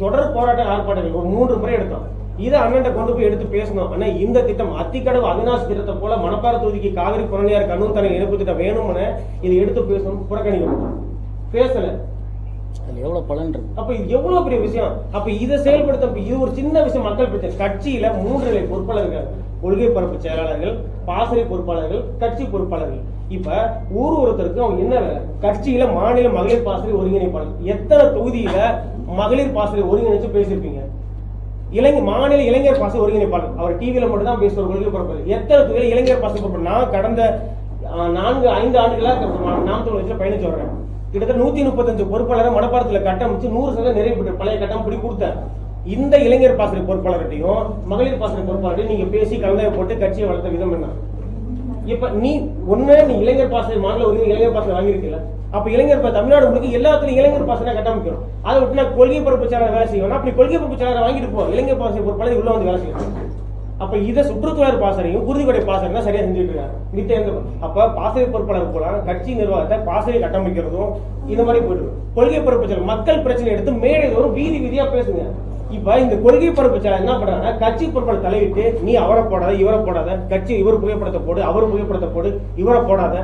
தொடர் போராட்ட ஆர்ப்பாட்டங்கள் ஒரு 3 முறை எடுத்தோம். இதை அண்ணன் கொண்டு போய் எடுத்து பேசணும். ஆனா இந்த திட்டம் அத்திக்கடவு அவினாசி திட்டத்தை போல மணப்பாறை தொகுதிக்கு காவிரி புறநியார் கண்ணூர் தண்ணீர் இணைப்பு திட்டம் வேணும்னு இதை எடுத்து பேசணும், புறக்கணிக்கணும், பேசல. எவ்வளவு பலன் இருக்கு. அப்ப இது எவ்வளவு பெரிய விஷயம். அப்ப இதை செயல்படுத்த இது ஒரு சின்ன விஷயம். மக்கள் பிரச்சனை. கட்சியில 3 நிலை பொறுப்பாளர்கள், கொள்கை பரப்பு செயலாளர்கள், பாசறை பொறுப்பாளர்கள், கட்சி பொறுப்பாளர்கள். இப்ப ஒருத்தருக்கு அவங்க என்ன வேலை? கட்சியில மாநில மகளிர் பாசறை ஒருங்கிணைப்பாளர். எத்தனை தொகுதியில மகளிர் பாசறை ஒருங்கிணைச்சு பேசியிருப்பீங்க? மாநில இளைஞர் பாசறை ஒருங்கிணைப்பாளர் அவர் டிவியில மட்டும் தான் பேசுவார். கொள்கை பரப்பு எத்தனை தொகுதியில இளைஞர் பாசறை பொறுப்பு? நான் கடந்த 4-5 ஆண்டுகளா நாம் தமிழ் கட்சியில பயணிச்சு வர்றேன். கிட்டத்தட்ட 135 பொறுப்பாளரை மணப்பாறத்துல கட்டமைச்சு 100% நிறைவு பெற்ற பழைய கட்டம் பிடி கொடுத்தேன். இந்த இளைஞர் பாசறை பொறுப்பாளர்கிட்டையும் மகளிர் பாசறை பொறுப்பாளர்கிட்டையும் நீங்க பேசி கலந்தாய போட்டு கட்சியை வளர்த்த விதம் என்ன? இப்ப நீ இளைஞர் பாசறை மாநில உரிமை இளைஞர் பாசறை வாங்கியிருக்கல. அப்ப இளைஞர் தமிழ்நாடு முழுக்க எல்லாத்துலயும் இளைஞர் பாசறை கட்டமைக்கணும். அதை விட்டு நான் கொள்கை பரப்பு செயலாளர் வேலை செய்வேன். அப்படி கொள்கை பரப்பு செயலாளர் வாங்கிட்டு போ, இளைஞர் பாசறை பொறுப்பாளர் உள்ள வந்து வேலை செய்யணும். அப்ப இதை சுற்றுச்சூழல் பாசறையும் குருதிக்கொடை பாசறை தான் சரியா செஞ்சுட்டு இருக்காங்க. அப்ப பாசறை பொறுப்பாளர் போல கட்சி நிர்வாகத்தை பாசறை கட்டமைக்கிறதும் இந்த மாதிரி போயிட்டு கொள்கை பரப்பு மக்கள் பிரச்சனை எடுத்து மேடைதோறும் வீதி வீதியா பேசுங்க. இப்ப இந்த கொள்கை பரப்பு என்ன பண்றாங்க? கட்சி பொறுப்பாளர் தலையிட்டு நீ அவரை போடாத, இவரை போடாத, கட்சி இவர் புகைப்படத்தை போடு, அவர் புகைப்படத்தை போடு, இவரை போடாத,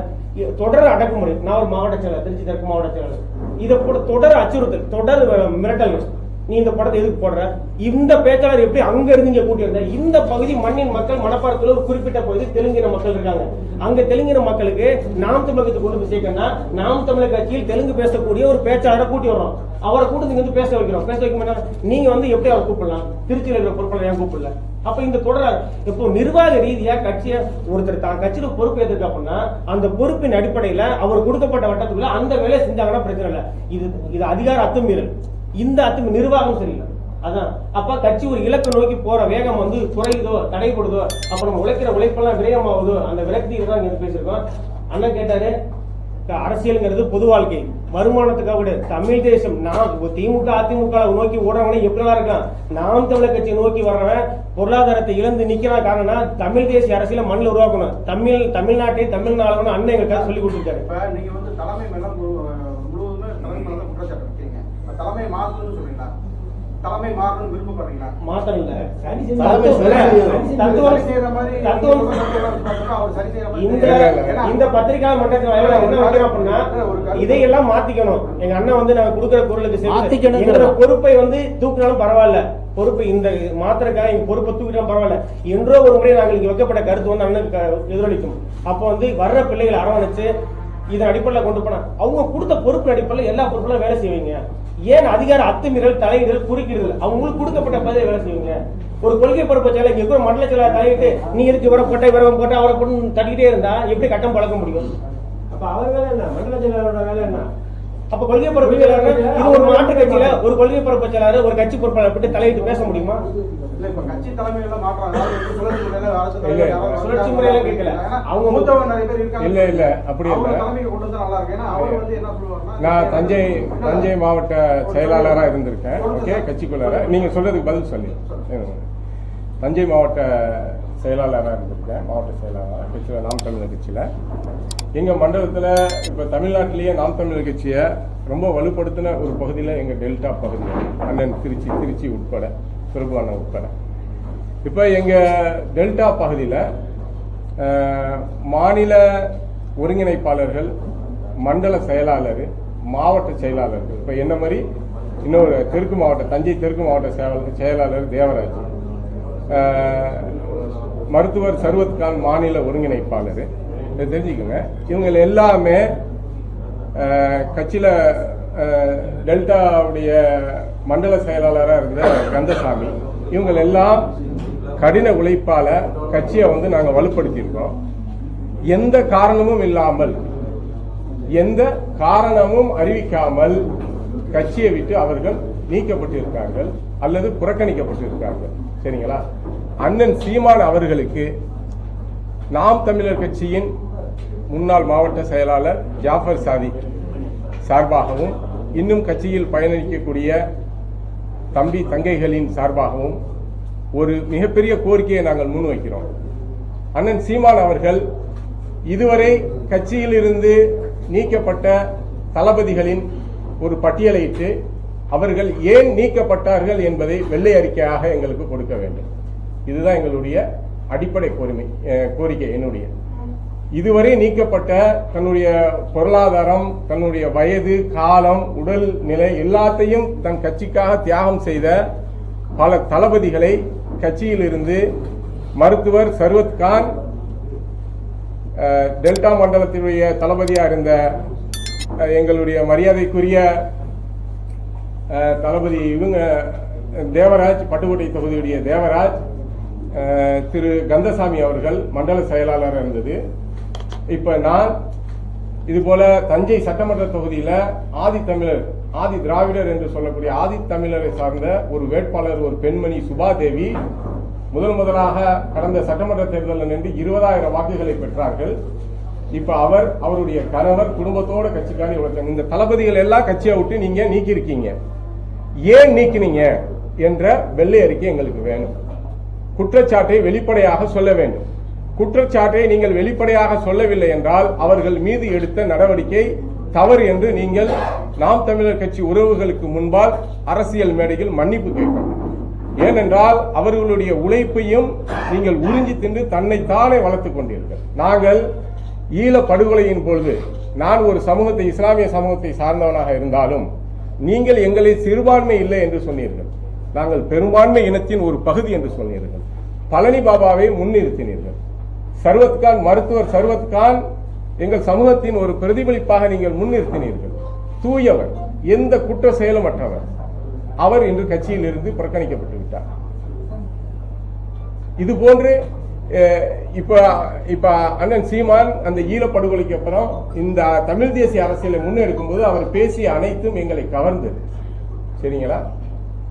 தொடர் அடக்குமுறை. நான் ஒரு மாவட்ட செயலர், திருச்சி தெற்கு மாவட்ட செயலர். இதை போட தொடர் அச்சுறுத்தல், தொடர் மிரட்டல். நீ இந்த படத்தை எதுக்கு போடுற? இந்த பேச்சாளர் எப்படி அங்க இருந்து இங்க கூட்டி வந்த? இந்த பகுதி மண்ணின் மக்கள் மணப்பாறத்துல ஒரு குறிப்பிட்ட பகுதி தெலுங்கின மக்கள் இருக்காங்க. அங்க தெலுங்கின மக்களுக்கு நாம் தமிழகத்தை கொண்டு போய் சேர்க்கணும்னா நாம் தமிழக கட்சியில் தெலுங்கு பேசக்கூடிய ஒரு பேச்சாளரை கூட்டி வரோம். அவரை கூட்டி இங்க வந்து பேச வைக்கிறோம். பேச வைக்க நீங்க வந்து எப்படி அவர் கூப்பிடலாம்? திருச்சியில் இருக்கிற பொறுப்பாளர் ஏன் கூப்பிடல? அப்ப இந்த தொடர் இப்போ நிர்வாக ரீதியா கட்சியை ஒருத்தர் தான் கட்சியில பொறுப்பு ஏற்றுக்க அப்படின்னா அந்த பொறுப்பின் அடிப்படையில அவர் கொடுக்கப்பட்ட வட்டத்துக்குள்ள அந்த வேலையை செஞ்சாங்கன்னா பிரச்சனை இல்லை. இது அதிகார அத்துமீறல். இந்த நிர்வாகம் சரியில்லை. அதான் அப்ப கட்சி ஒரு இலக்கு நோக்கி போற வேகம் வந்து குறையுதோ, தடைப்படுதோ, அப்ப நம்ம உழைக்கிற உழைப்பெல்லாம் விரயமாகுதோ, அந்த விரக்தியில் தான் இங்க பேசியிருக்கோம். அண்ணன் கேட்டாரு, அரசியல்ங்கிறது பொது வாழ்க்கை, வருமானத்துக்காக விட தமிழ் தேசம். நான் திமுக அதிமுக நோக்கி ஓடுறவனே எப்படிலாம் இருக்கான்? நாம் தமிழர் கட்சியை நோக்கி வர்றவன் பொருளாதாரத்தை இழந்து நிக்கிறான். காரணம் தமிழ் தேசிய அரசியல மண்ணில் உருவாக்கணும், தமிழ்நாட்டை தமிழ்நாடு அண்ணன் எங்களுக்காக சொல்லி கொடுத்துருக்காரு. இப்ப நீங்க வந்து தலைமை மேல முழுவதுமே தலைமை மேல குற்றச்சாட்டு இருக்கீங்க. தலைமை மாற்றணும்னு சொல்றீங்களா? தலைமை மாறணும் விருப்பப்படுறீங்களா? மாற்றம் இல்ல, இந்த பத்திரிகை மன்றத்தில் என்ன வைக்கிறோம் அப்படின்னா இதையெல்லாம் மாத்திக்கணும். எங்க அண்ணன் வந்து நாங்க கொடுக்கிற பொருளுக்கு பொறுப்பை வந்து தூக்கினாலும் பரவாயில்ல, பொறுப்பு இந்த மாத்திரக்காக எங்க பொறுப்பை தூக்கினாலும் பரவாயில்ல என்றோ ஒரு முறை நாங்கள் இங்க வைக்கப்பட்ட கருத்து வந்து அண்ணன் எதிரொலிக்கும். அப்போ வந்து வர்ற பிள்ளைகளை அரவணைச்சு இதன் அடிப்படையில் கொண்டு போனா அவங்க கொடுத்த பொறுப்பு அடிப்படையில் எல்லா பொறுப்புகளும் வேலை செய்வீங்க. ஏன் அதிகார அத்துமீறல், தலையிடல், குறுக்கிடுதல்? அவங்களுக்கு கொடுக்கப்பட்ட பதவியை வேலை செய்வீங்க. ஒரு கொள்கை பொறுப்பு செயலர் இங்க மண்டல செயலர் தலையிட்டு நீ எதுக்கு இவரை போட்ட இவரை போட்ட அவரை போட்டு தட்டிக்கிட்டே இருந்தா எப்படி கட்டம் பழக்க முடியும்? அப்ப அவர் வேலை என்ன? மண்டல செயலரோட வேலை என்ன? அப்ப கொள்கை பொறுப்பு செயலாளர் இது ஒரு மாற்று கட்சியில ஒரு கொள்கை பொறுப்பு செயலாளர் ஒரு கட்சி பொறுப்பாளர் பற்றி தலையிட்டு பேச முடியுமா? கட்சி தலைமையில மாற்றாங்க. சுழற்சி முறையில கேட்கல. அவங்க மூத்தவங்க நிறைய பேர் இருக்காங்க. இல்ல அப்படி இல்ல. தலைமைக்கு கொண்டு வந்தா நல்லா இருக்கு. ஏன்னா அவர் வந்து என்ன சொல்லுவாருன்னா, நான் தஞ்சை மாவட்ட செயலாளரா இருந்திருக்கேன். ஓகே, கட்சிக்குள்ளார நீங்க சொல்றதுக்கு பதில் சொல்லி தஞ்சை மாவட்ட செயலாளராக இருந்திருக்கேன். மாவட்ட செயலாளராக கட்சியில் நாம் தமிழர் கட்சியில் எங்கள் மண்டலத்தில் இப்போ தமிழ்நாட்டிலேயே நாம் தமிழர் கட்சியை ரொம்ப வலுப்படுத்தின ஒரு பகுதியில் எங்கள் டெல்டா பகுதி, அண்ணன் திருச்சி உட்பட, பிரபு அண்ணன் உட்பட. இப்போ எங்கள் டெல்டா பகுதியில் மாநில ஒருங்கிணைப்பாளர்கள், மண்டல செயலாளர், மாவட்ட செயலாளர்கள், இப்போ என்ன மாதிரி இன்னொரு தெற்கு மாவட்ட, தஞ்சை தெற்கு மாவட்ட செயலாளர் தேவராஜ், மருத்துவர் சர்வத்கான் மாநில ஒருங்கிணைப்பாளர், இதை தெரிஞ்சுக்கோங்க. இவங்க எல்லாமே கட்சியில் டெல்டாவுடைய மண்டல செயலாளராக இருந்த கந்தசாமி, இவங்க எல்லாம் கடின உழைப்பால கட்சியை வந்து நாங்கள் வலுப்படுத்தியிருக்கோம். எந்த காரணமும் இல்லாமல், எந்த காரணமும் அறிவிக்காமல் கட்சியை விட்டு அவர்கள் நீக்கப்பட்டிருக்கார்கள் அல்லது புறக்கணிக்கப்பட்டிருக்கார்கள். சரிங்களா? அண்ணன் சீமான் அவர்களுக்கு நாம் தமிழர் கட்சியின் முன்னாள் மாவட்ட செயலாளர் ஜாஃபர் சாதிக் சார்பாகவும், இன்னும் கட்சியில் பயணிக்கக்கூடிய தம்பி தங்கைகளின் சார்பாகவும் ஒரு மிகப்பெரிய கோரிக்கையை நாங்கள் முன்வைக்கிறோம். அண்ணன் சீமான் அவர்கள் இதுவரை கட்சியில் இருந்து நீக்கப்பட்ட தளபதிகளின் ஒரு பட்டியலையிட்டு அவர்கள் ஏன் நீக்கப்பட்டார்கள் என்பதை வெள்ளை அறிக்கையாக எங்களுக்கு கொடுக்க வேண்டும். இதுதான் எங்களுடைய அடிப்படை கோரிக்கை. என்னுடைய இதுவரை நீக்கப்பட்ட தன்னுடைய பொருளாதாரம், தன்னுடைய வயது, காலம், உடல் நிலை எல்லாத்தையும் தன் கட்சிக்காக தியாகம் செய்த பல தளபதிகளை கட்சியில் இருந்து மருத்துவர் சர்வத் கான், டெல்டா மண்டலத்தினுடைய தளபதியாக இருந்த எங்களுடைய மரியாதைக்குரிய தளபதி இவங்க தேவராஜ், பட்டுக்கோட்டை தொகுதியுடைய தேவராஜ், திரு கந்தசாமி அவர்கள் மண்டல செயலாளர் இருந்தது. இப்ப நான் இதுபோல தஞ்சை சட்டமன்ற தொகுதியில ஆதி திராவிடர் என்று சொல்லக்கூடிய ஆதி தமிழரை சார்ந்த ஒரு வேட்பாளர், ஒரு பெண்மணி சுபா தேவி முதலாக கடந்த சட்டமன்ற தேர்தலில் நின்று 20,000 வாக்குகளை பெற்றார்கள். இப்ப அவருடைய கணவர் குடும்பத்தோட கட்சிக்காரி உழைச்சாங்க. இந்த தளபதிகள் எல்லாம் கட்சியை விட்டு நீங்க நீக்கி இருக்கீங்க, ஏன் நீக்கினீங்க என்ற வெள்ளை அறிக்கை எங்களுக்கு வேணும். குற்றச்சாட்டை வெளிப்படையாக சொல்ல வேண்டும். குற்றச்சாட்டை நீங்கள் வெளிப்படையாக சொல்லவில்லை என்றால் அவர்கள் மீது எடுத்த நடவடிக்கை தவறு என்று நீங்கள் நாம் தமிழர் கட்சி உறவுகளுக்கு முன்பால் அரசியல் மேடையில் மன்னிப்பு கேட்கணும். ஏனென்றால் அவர்களுடைய உழைப்பையும் நீங்கள் உறிஞ்சி தின்று தன்னைத்தானே வளர்த்துக் கொண்டீர்கள். நாங்கள் ஈழ படுகொலையின் பொழுது நான் ஒரு சமூகத்தை, இஸ்லாமிய சமூகத்தை சார்ந்தவனாக இருந்தாலும் நீங்கள் எங்களை சிறுபான்மை இல்லை என்று சொன்னீர்கள். நாங்கள் பெரும்பான்மை இனத்தின் ஒரு பகுதி என்று சொன்னீர்கள். பழனி பாபாவை முன்னிறுத்தினீர்கள். சர்வத்கான், மருத்துவர் சர்வத்கான் எங்கள் சமூகத்தின் ஒரு பிரதிபலிப்பாக நீங்கள் முன்னிறுத்தினீர்கள். தூயவர், எந்த குற்ற செயலுமற்றவர், அவர் இன்று கட்சியில் இருந்து புறக்கணிக்கப்பட்டு விட்டார். இது போன்று இப்ப அண்ணன் சீமான் அந்த ஈழப்படுகொலைக்கு அப்புறம் இந்த தமிழ் தேசிய அரசியலை முன்னெடுக்கும் போது அவர் பேசிய அனைத்தும் எங்களை கவர்ந்தது. சரிங்களா?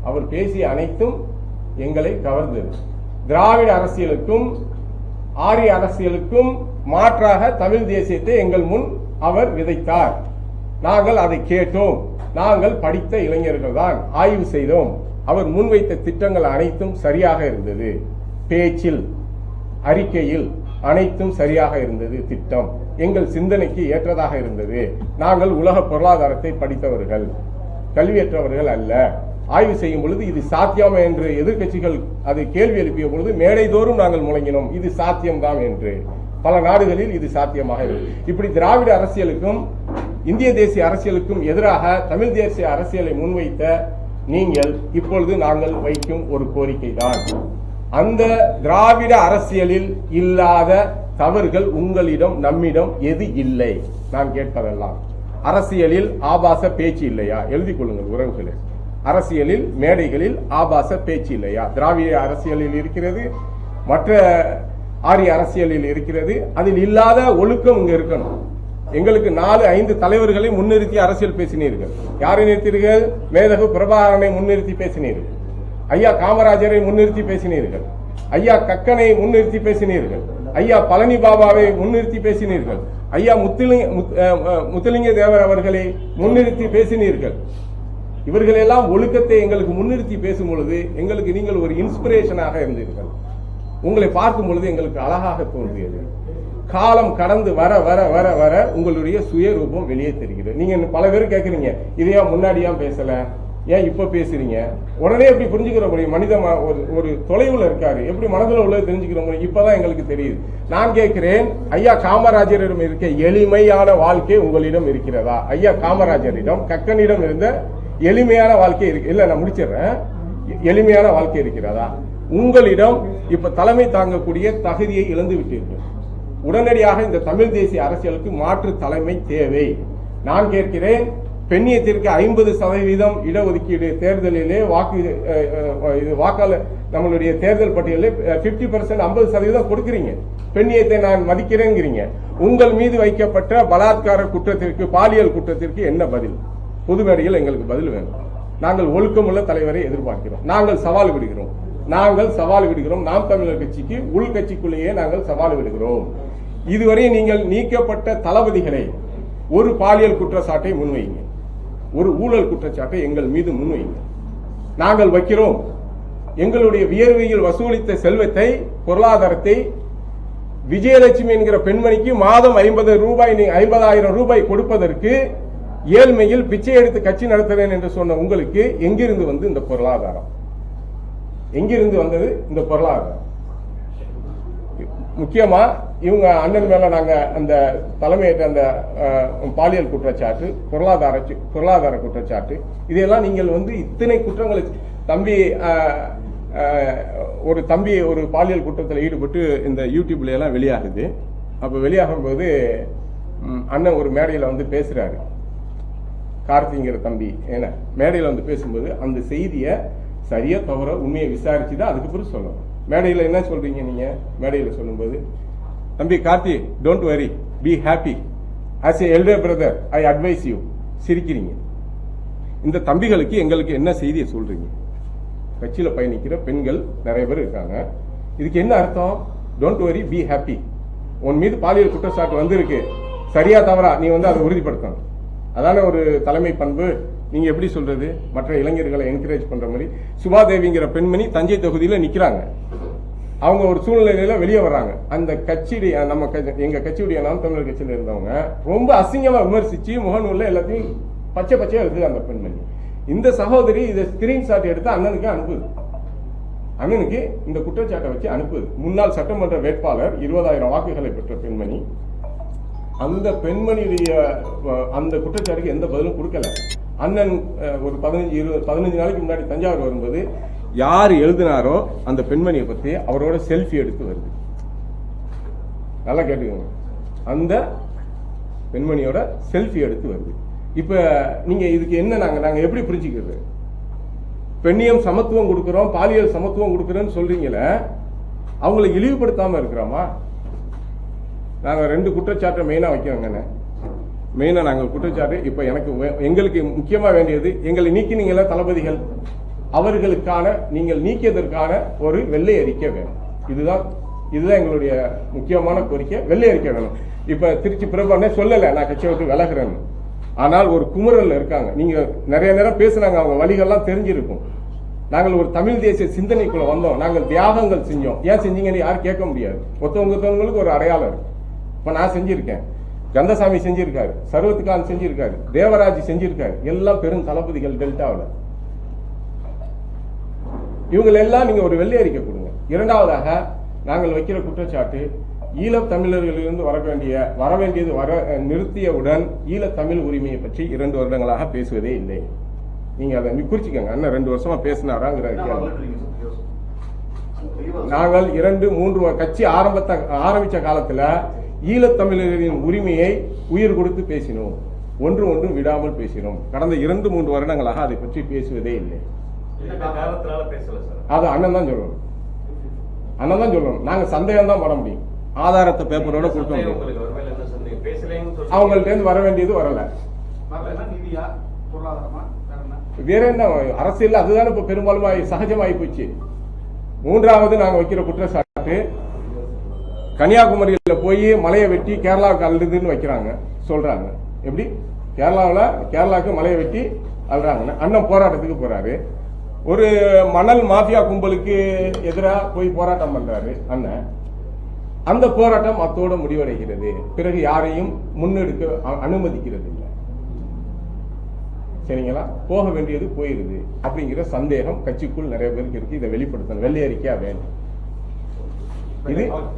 அவர் பேசிய அனைத்தும் எங்களை கவர்ந்தது. திராவிட அரசியலுக்கும் ஆரிய அரசியலுக்கும் மாற்றாக தமிழ் தேசியத்தை எங்கள் முன் அவர் விதைத்தார். நாங்கள் அதை கேட்டோம். நாங்கள் படித்த இளைஞர்கள் தான், ஆய்வு செய்தோம். அவர் முன்வைத்த திட்டங்கள் அனைத்தும் சரியாக இருந்தது. பேச்சில், அறிக்கையில் அனைத்தும் சரியாக இருந்தது. திட்டம் எங்கள் சிந்தனைக்கு ஏற்றதாக இருந்தது. நாங்கள் உலக பொருளாதாரத்தை படித்தவர்கள், கல்வியற்றவர்கள் அல்ல. ஆய்வு செய்யும் பொழுது இது சாத்தியம் என்று எதிர்கட்சிகள் அது கேள்வி எழுப்பிய பொழுது மேடைதோறும் நாங்கள் முழங்கினோம், இது சாத்தியம்தான் என்று. பல நாடுகளில் இது சாத்தியமாக இருக்கு. இப்படி திராவிட அரசியலுக்கும் இந்திய தேசிய அரசியலுக்கும் எதிராக தமிழ் தேசிய அரசியலை முன்வைத்த நீங்கள் இப்பொழுது நாங்கள் வைக்கும் ஒரு கோரிக்கை தான், அந்த திராவிட அரசியலில் இல்லாத தவறுகள் உங்களிடம் நம்மிடம் எது இல்லை? நான் கேட்பதெல்லாம் அரசியலில் ஆபாச பேச்சு இல்லையா? எழுதிக் கொள்ளுங்கள் உறவுகளே. அரசியலில் மேடைகளில் ஆபாச பேச்சு இல்லையா? திராவிட அரசியலில் இருக்கிறது, மற்ற ஆரிய அரசியலில் இருக்கிறது. அதில் இல்லாத ஒழுக்கம் இங்க இருக்கணும். எங்களுக்கு 4-5 தலைவர்களை முன்னிறுத்தி அரசியல் பேசினீர்கள். யாரை நிறுத்தீர்கள்? மேதகு பிரபாகரனை முன்னிறுத்தி பேசினீர்கள். ஐயா காமராஜரை முன்னிறுத்தி பேசினீர்கள். ஐயா கக்கனை முன்னிறுத்தி பேசினீர்கள். ஐயா பழனி பாபாவை முன்னிறுத்தி பேசினீர்கள். ஐயா முத்துலிங்க தேவர் அவர்களை முன்னிறுத்தி பேசினீர்கள். இவர்களெல்லாம் ஒழுக்கத்தை எங்களுக்கு முன்னிறுத்தி பேசும் பொழுது எங்களுக்கு நீங்கள் ஒரு இன்ஸ்பிரேஷனாக இருந்தீர்கள். உங்களை பார்க்கும் பொழுது எங்களுக்கு அழகாக தோன்றியது. காலம் கடந்து வர வர வர வர உங்களுடைய சுயரூபம் வெளியே தெரிகிறது. நீங்க பல பேர் கேட்கறீங்க, இதையா முன்னாடியா பேசல, ஏன் இப்ப பேசுறீங்க? உடனே எப்படி புரிஞ்சுக்கிற முடியும்? மனிதன் ஒரு தொலைவுல இருக்காரு, எப்படி மனதில் உள்ளது தெரிஞ்சுக்கிற முடியும்? இப்பதான் எங்களுக்கு தெரியுது. நான் கேட்கிறேன், ஐயா காமராஜரிடம் இருக்க எளிமையான வாழ்க்கை உங்களிடம் இருக்கிறதா? ஐயா காமராஜரிடம், கக்கனிடம் இருந்த எளிமையான வாழ்க்கை இருக்கு இல்ல? நான் முடிச்சிடுறேன். எளிமையான வாழ்க்கை இருக்கிறதா? உங்களிடம் இப்ப தலைமை தாங்கக்கூடிய தகுதியை இழந்து விட்டீர்கள். உடனடியாக இந்த தமிழ் தேசிய அரசியலுக்கு மாற்று தலைமை தேவை. நான் கேட்கிறேன், பெண்ணியத்திற்கு 50% இடஒதுக்கீடு தேர்தலிலே வாக்காளர் நம்மளுடைய தேர்தல் பட்டியலில் 50% 50% கொடுக்கிறீங்க. பெண்ணியத்தை நான் மதிக்கிறேங்கிறீங்க. உங்கள் மீது வைக்கப்பட்ட பலாத்கார குற்றத்திற்கு, பாலியல் குற்றத்திற்கு என்ன பதில்? பொது மேடையில் எங்களுக்கு பதில் வேணும். நாங்கள் ஒழுக்கமுள்ள தலைவரை எதிர்பார்க்கிறோம். நாங்கள் சவால் விடுகிறோம். நாம் தமிழர் கட்சிக்கு உள்கட்சிக்குள்ளேயே நாங்கள் சவால் விடுகிறோம். இதுவரை நீங்கள் நீக்கப்பட்ட தளபதிகளை ஒரு பாலியல் குற்றச்சாட்டை முன்வைங்க, ஒரு ஊழல் குற்றச்சாட்டை எங்கள் மீது முன்வைங்க. நாங்கள் வைக்கிறோம். எங்களுடைய வியர்வையில் வசூலித்த செல்வத்தை, பொருளாதாரத்தை விஜயலட்சுமி என்கிற பெண்மணிக்கு மாதம் 50,000 ரூபாய் கொடுப்பதற்கு ஏழ்மையில் பிச்சை எடுத்து கட்சி நடத்துறேன் என்று சொன்ன உங்களுக்கு எங்கிருந்து வந்து இந்த பொருளாதாரம்? எங்கிருந்து வந்தது இந்த பொருளாதாரம்? முக்கியமா இவங்க அண்ணன் மேல நாங்க அந்த தலைமையேற்ற அந்த பாலியல் குற்றச்சாட்டு, பொருளாதார குற்றச்சாட்டு, இதெல்லாம் நீங்கள் வந்து இத்தனை குற்றங்களை ஒரு தம்பி ஒரு பாலியல் குற்றத்தில் ஈடுபட்டு இந்த யூடியூப்ல எல்லாம் வெளியாகுது. அப்ப வெளியாகும் போது அண்ணன் ஒரு மேடையில வந்து பேசுறாரு, கார்த்திங்கிற தம்பி ஏன்னா மேடையில வந்து பேசும்போது அந்த செய்தியை சரியா தவிர உண்மையை விசாரிச்சுதான் அதுக்கப்புறம் சொல்லணும். மேடையில் என்ன சொல்றீங்க நீங்க? மேடையில் சொல்லும்போது தம்பி Karthi, don't worry, be happy, as a elder brother I advise you. சிரிக்கிறீங்க. இந்த தம்பிகளுக்கு எங்களுக்கு என்ன செய்தியை சொல்றீங்க? கட்சியில பயணிக்கிற பெண்கள் நிறைய பேர் இருக்காங்க. இதுக்கு என்ன அர்த்தம்? Don't worry, be happy. உன் மீது பாலியல் குற்றச்சாட்டு வந்திருக்கு, சரியா தவறா நீ வந்து அதை உறுதிப்படுத்தணும். அதான ஒரு தலைமை பண்பு. நீங்க எப்படி சொல்றது? மற்ற இளைஞர்களை என்கரேஜ் பண்ற மாதிரி சுபாதேவிங்கிற பெண்மணி தஞ்சை தொகுதியில நிக்கிறாங்க. அவங்க ஒரு சூழ்நிலையில வெளியே வர்றாங்க. அந்த கட்சியுடைய எங்க கட்சியுடைய நாம் தமிழர் கட்சியில இருந்தவங்க ரொம்ப அசிங்கமா விமர்சிச்சு முகநூல்ல எல்லாத்தையும் பச்சை பச்சையா இருக்குது அந்த பெண்மணி. இந்த சகோதரி இதை ஸ்கிரீன்ஷாட் எடுத்து அண்ணனுக்கு அனுப்புது. அண்ணனுக்கு இந்த குற்றச்சாட்டை வச்சு அனுப்புது. முன்னாள் சட்டமன்ற வேட்பாளர் 20,000 வாக்குகளை பெற்ற பெண்மணி. அந்த பெண்மணியுடைய அந்த குற்றச்சாட்டுக்கு எந்த பதிலும் கொடுக்கல. அண்ணன் ஒரு 15 நாளைக்கு முன்னாடி தஞ்சாவூர் வரும்போது யார் எழுதினாரோ அந்த பெண்மணியை பத்தி அவரோட செல்ஃபி எடுத்து வருது. நல்லா கேட்டுக்கோங்க, அந்த பெண்மணியோட செல்ஃபி எடுத்து வருது. இப்ப நீங்க இதுக்கு என்ன நாங்க எப்படி புரிஞ்சுக்கிறது? பெண்ணியம் சமத்துவம் கொடுக்கிறோம், பாலியல் சமத்துவம் கொடுக்கிறோம்னு சொல்றீங்களே, அவங்களை இழிவுபடுத்தாம இருக்கிறோமா? நாங்க 2 குற்றச்சாட்டை மெயினா வைக்கிறோங்க. மெயினா நாங்கள் குற்றச்சாட்டு இப்ப எங்களுக்கு முக்கியமா வேண்டியது, எங்களை நீக்கினீங்கள தளபதிகள், அவர்களுக்கான நீங்கள் நீக்கியதற்கான ஒரு வெள்ளை அறிக்கை வேணும். இதுதான் எங்களுடைய முக்கியமான கோரிக்கை. வெள்ளை அறிக்கை வேணும். இப்ப திருச்சி பிரபுனே சொல்லல நான் கட்சியை விட்டு விலகிறேன்னு. ஆனால் ஒரு குமுறல் இருக்காங்க. நீங்க நிறைய நேரம் பேசுனாங்க, அவங்க வழிகள்லாம் தெரிஞ்சிருக்கும். நாங்கள் ஒரு தமிழ் தேசிய சிந்தனைக்குள்ள வந்தோம். நாங்கள் தியாகங்கள் செஞ்சோம். ஏன் செஞ்சீங்கன்னு யாரும் கேட்க முடியாது. ஒருத்தவங்களுக்கு ஒரு அடையாளம் இருக்கு. இப்ப நான் செஞ்சிருக்கேன், கந்தசாமி செஞ்சிருக்காரு, சர்வத்துக்கான் செஞ்சிருக்காரு, தேவராஜ் செஞ்சிருக்காரு. எல்லாம் பெரும் தளபதிகள் டெல்டாவில். இவங்களெல்லாம் நீங்க ஒரு வெள்ளை அறிக்கை கொடுங்க. இரண்டாவதாக நாங்கள் வைக்கிற குற்றச்சாட்டு, ஈழத் தமிழர்களிலிருந்து வர வேண்டியது நிறுத்தியவுடன் ஈழத்தமிழ் உரிமையை பற்றி 2 வருடங்களாக பேசுவதே இல்லை. நீங்க அதை குறிச்சுக்கோங்க. அண்ணன் 2 வருஷமா பேசினாராங்கிற நாங்கள் 2-3 கட்சி ஆரம்பிச்ச காலத்துல ஈழத்தமிழர்களின் உரிமையை உயிர் கொடுத்து பேசினோம். ஒன்று விடாமல் பேசினோம். கடந்த 2-3 வருடங்களாக அதை பற்றி பேசுவதே இல்லை. அது அண்ணன் தான் சொல்லணும். நாங்க சந்தேகம் தான் பட முடியும். ஆதாரத்தை பேப்பரோட கொடுக்க முடியும். அவங்கள்ட்ட இருந்து வர வேண்டியது வரல. வேற என்ன அரசியல்? அதுதானே இப்ப பெரும்பாலும் சகஜமாயி போச்சு. 3வது நாங்க வைக்கிற குற்றச்சாட்டு, கன்னியாகுமரியில போய் மலையை வெட்டி கேரளாவுக்கு அள்ளுதுன்னு வைக்கிறாங்க, சொல்றாங்க. எப்படி கேரளாவுக்கு மலையை வெட்டி அள்ளுறாங்க? அண்ணன் போராட்டத்துக்கு போறாரு. ஒரு மணல் மாஃபியா கும்பலுக்கு எதிராக போய் போராட்டம் பண்றாரு அண்ணன். அந்த போராட்டம் அத்தோட முடிவடைகிறது. பிறகு யாரையும் முன்னெடுக்க அனுமதிக்கிறது இல்லை. சரிங்களா? போக வேண்டியது போயிருது அப்படிங்கிற சந்தேகம் கட்சிக்குள் நிறைய பேருக்கு இருக்கு. இதை வெளிப்படுத்தணும். வெள்ளை அறிக்கையா வேணும்.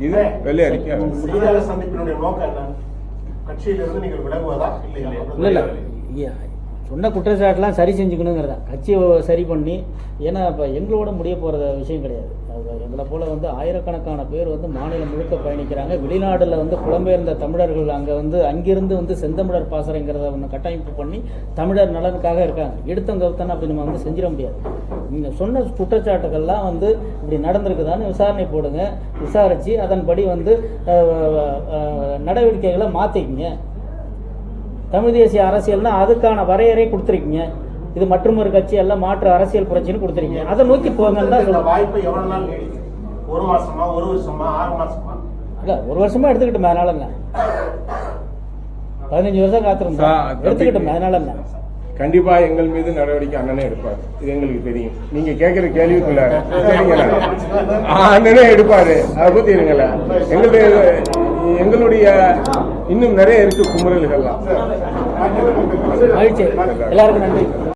இது வெள்ளை அறிக்கையா வேணும். சந்திப்பினுடைய நோக்கம் என்ன? கட்சியிலிருந்து நீங்கள் விலகுவதா? இல்ல சொன்ன குற்றச்சாட்டுலாம் சரி செஞ்சுக்கணுங்கிறதா. கட்சியை சரி பண்ணி, ஏன்னா இப்போ எங்களோட முடிய போகிற விஷயம் கிடையாது. எங்களை போல் ஆயிரக்கணக்கான பேர் மாநிலம் முழுக்க பயணிக்கிறாங்க. வெளிநாட்டில் புலம்பெயர்ந்த தமிழர்கள் அங்கிருந்து செந்தமிழர் பாசறைங்கிறத கட்டமைப்பு பண்ணி தமிழர் நலனுக்காக இருக்காங்க. எடுத்தங்கவுத்தானே அப்படி நம்ம செஞ்சிட முடியாது. நீங்கள் சொன்ன குற்றச்சாட்டுகள்லாம் இப்படி நடந்திருக்குதான்னு விசாரணை போடுங்க. விசாரித்து அதன்படி நடவடிக்கைகளை மாற்றிக்கிங்க. தமிழ் தேசிய அரசியல்னா அதுக்கான வரையறை கொடுத்துருக்கீங்க. இது மற்றும் ஒரு கட்சி எல்லாம் மாற்று அரசியல் புரட்சின்னு கொடுத்துருக்கீங்க. அதை நோக்கி போங்கன்னு தான் வாய்ப்பு எவ்வளவு நாள் நீடிக்கும்? 1 மாசமா, 1 வருஷமா, 6 மாசமா? இல்ல 1 வருஷமா எடுத்துக்கிட்டோம். அதனால 15 வருஷம் காத்திருந்தோம், எடுத்துக்கிட்டோம். அதனால கண்டிப்பா எங்கள் மீது நடவடிக்கை அண்ணனே எடுப்பாரு. இது எங்களுக்கு தெரியும். நீங்க கேட்கிற கேள்விக்குள்ள சரிங்களா, அண்ணனே எடுப்பாரு. அதை பத்தி இருங்கள. எங்களுடைய இன்னும் நிறைய இருக்கு குமுறல்கள்லாம். எல்லாருக்கும் நன்றி.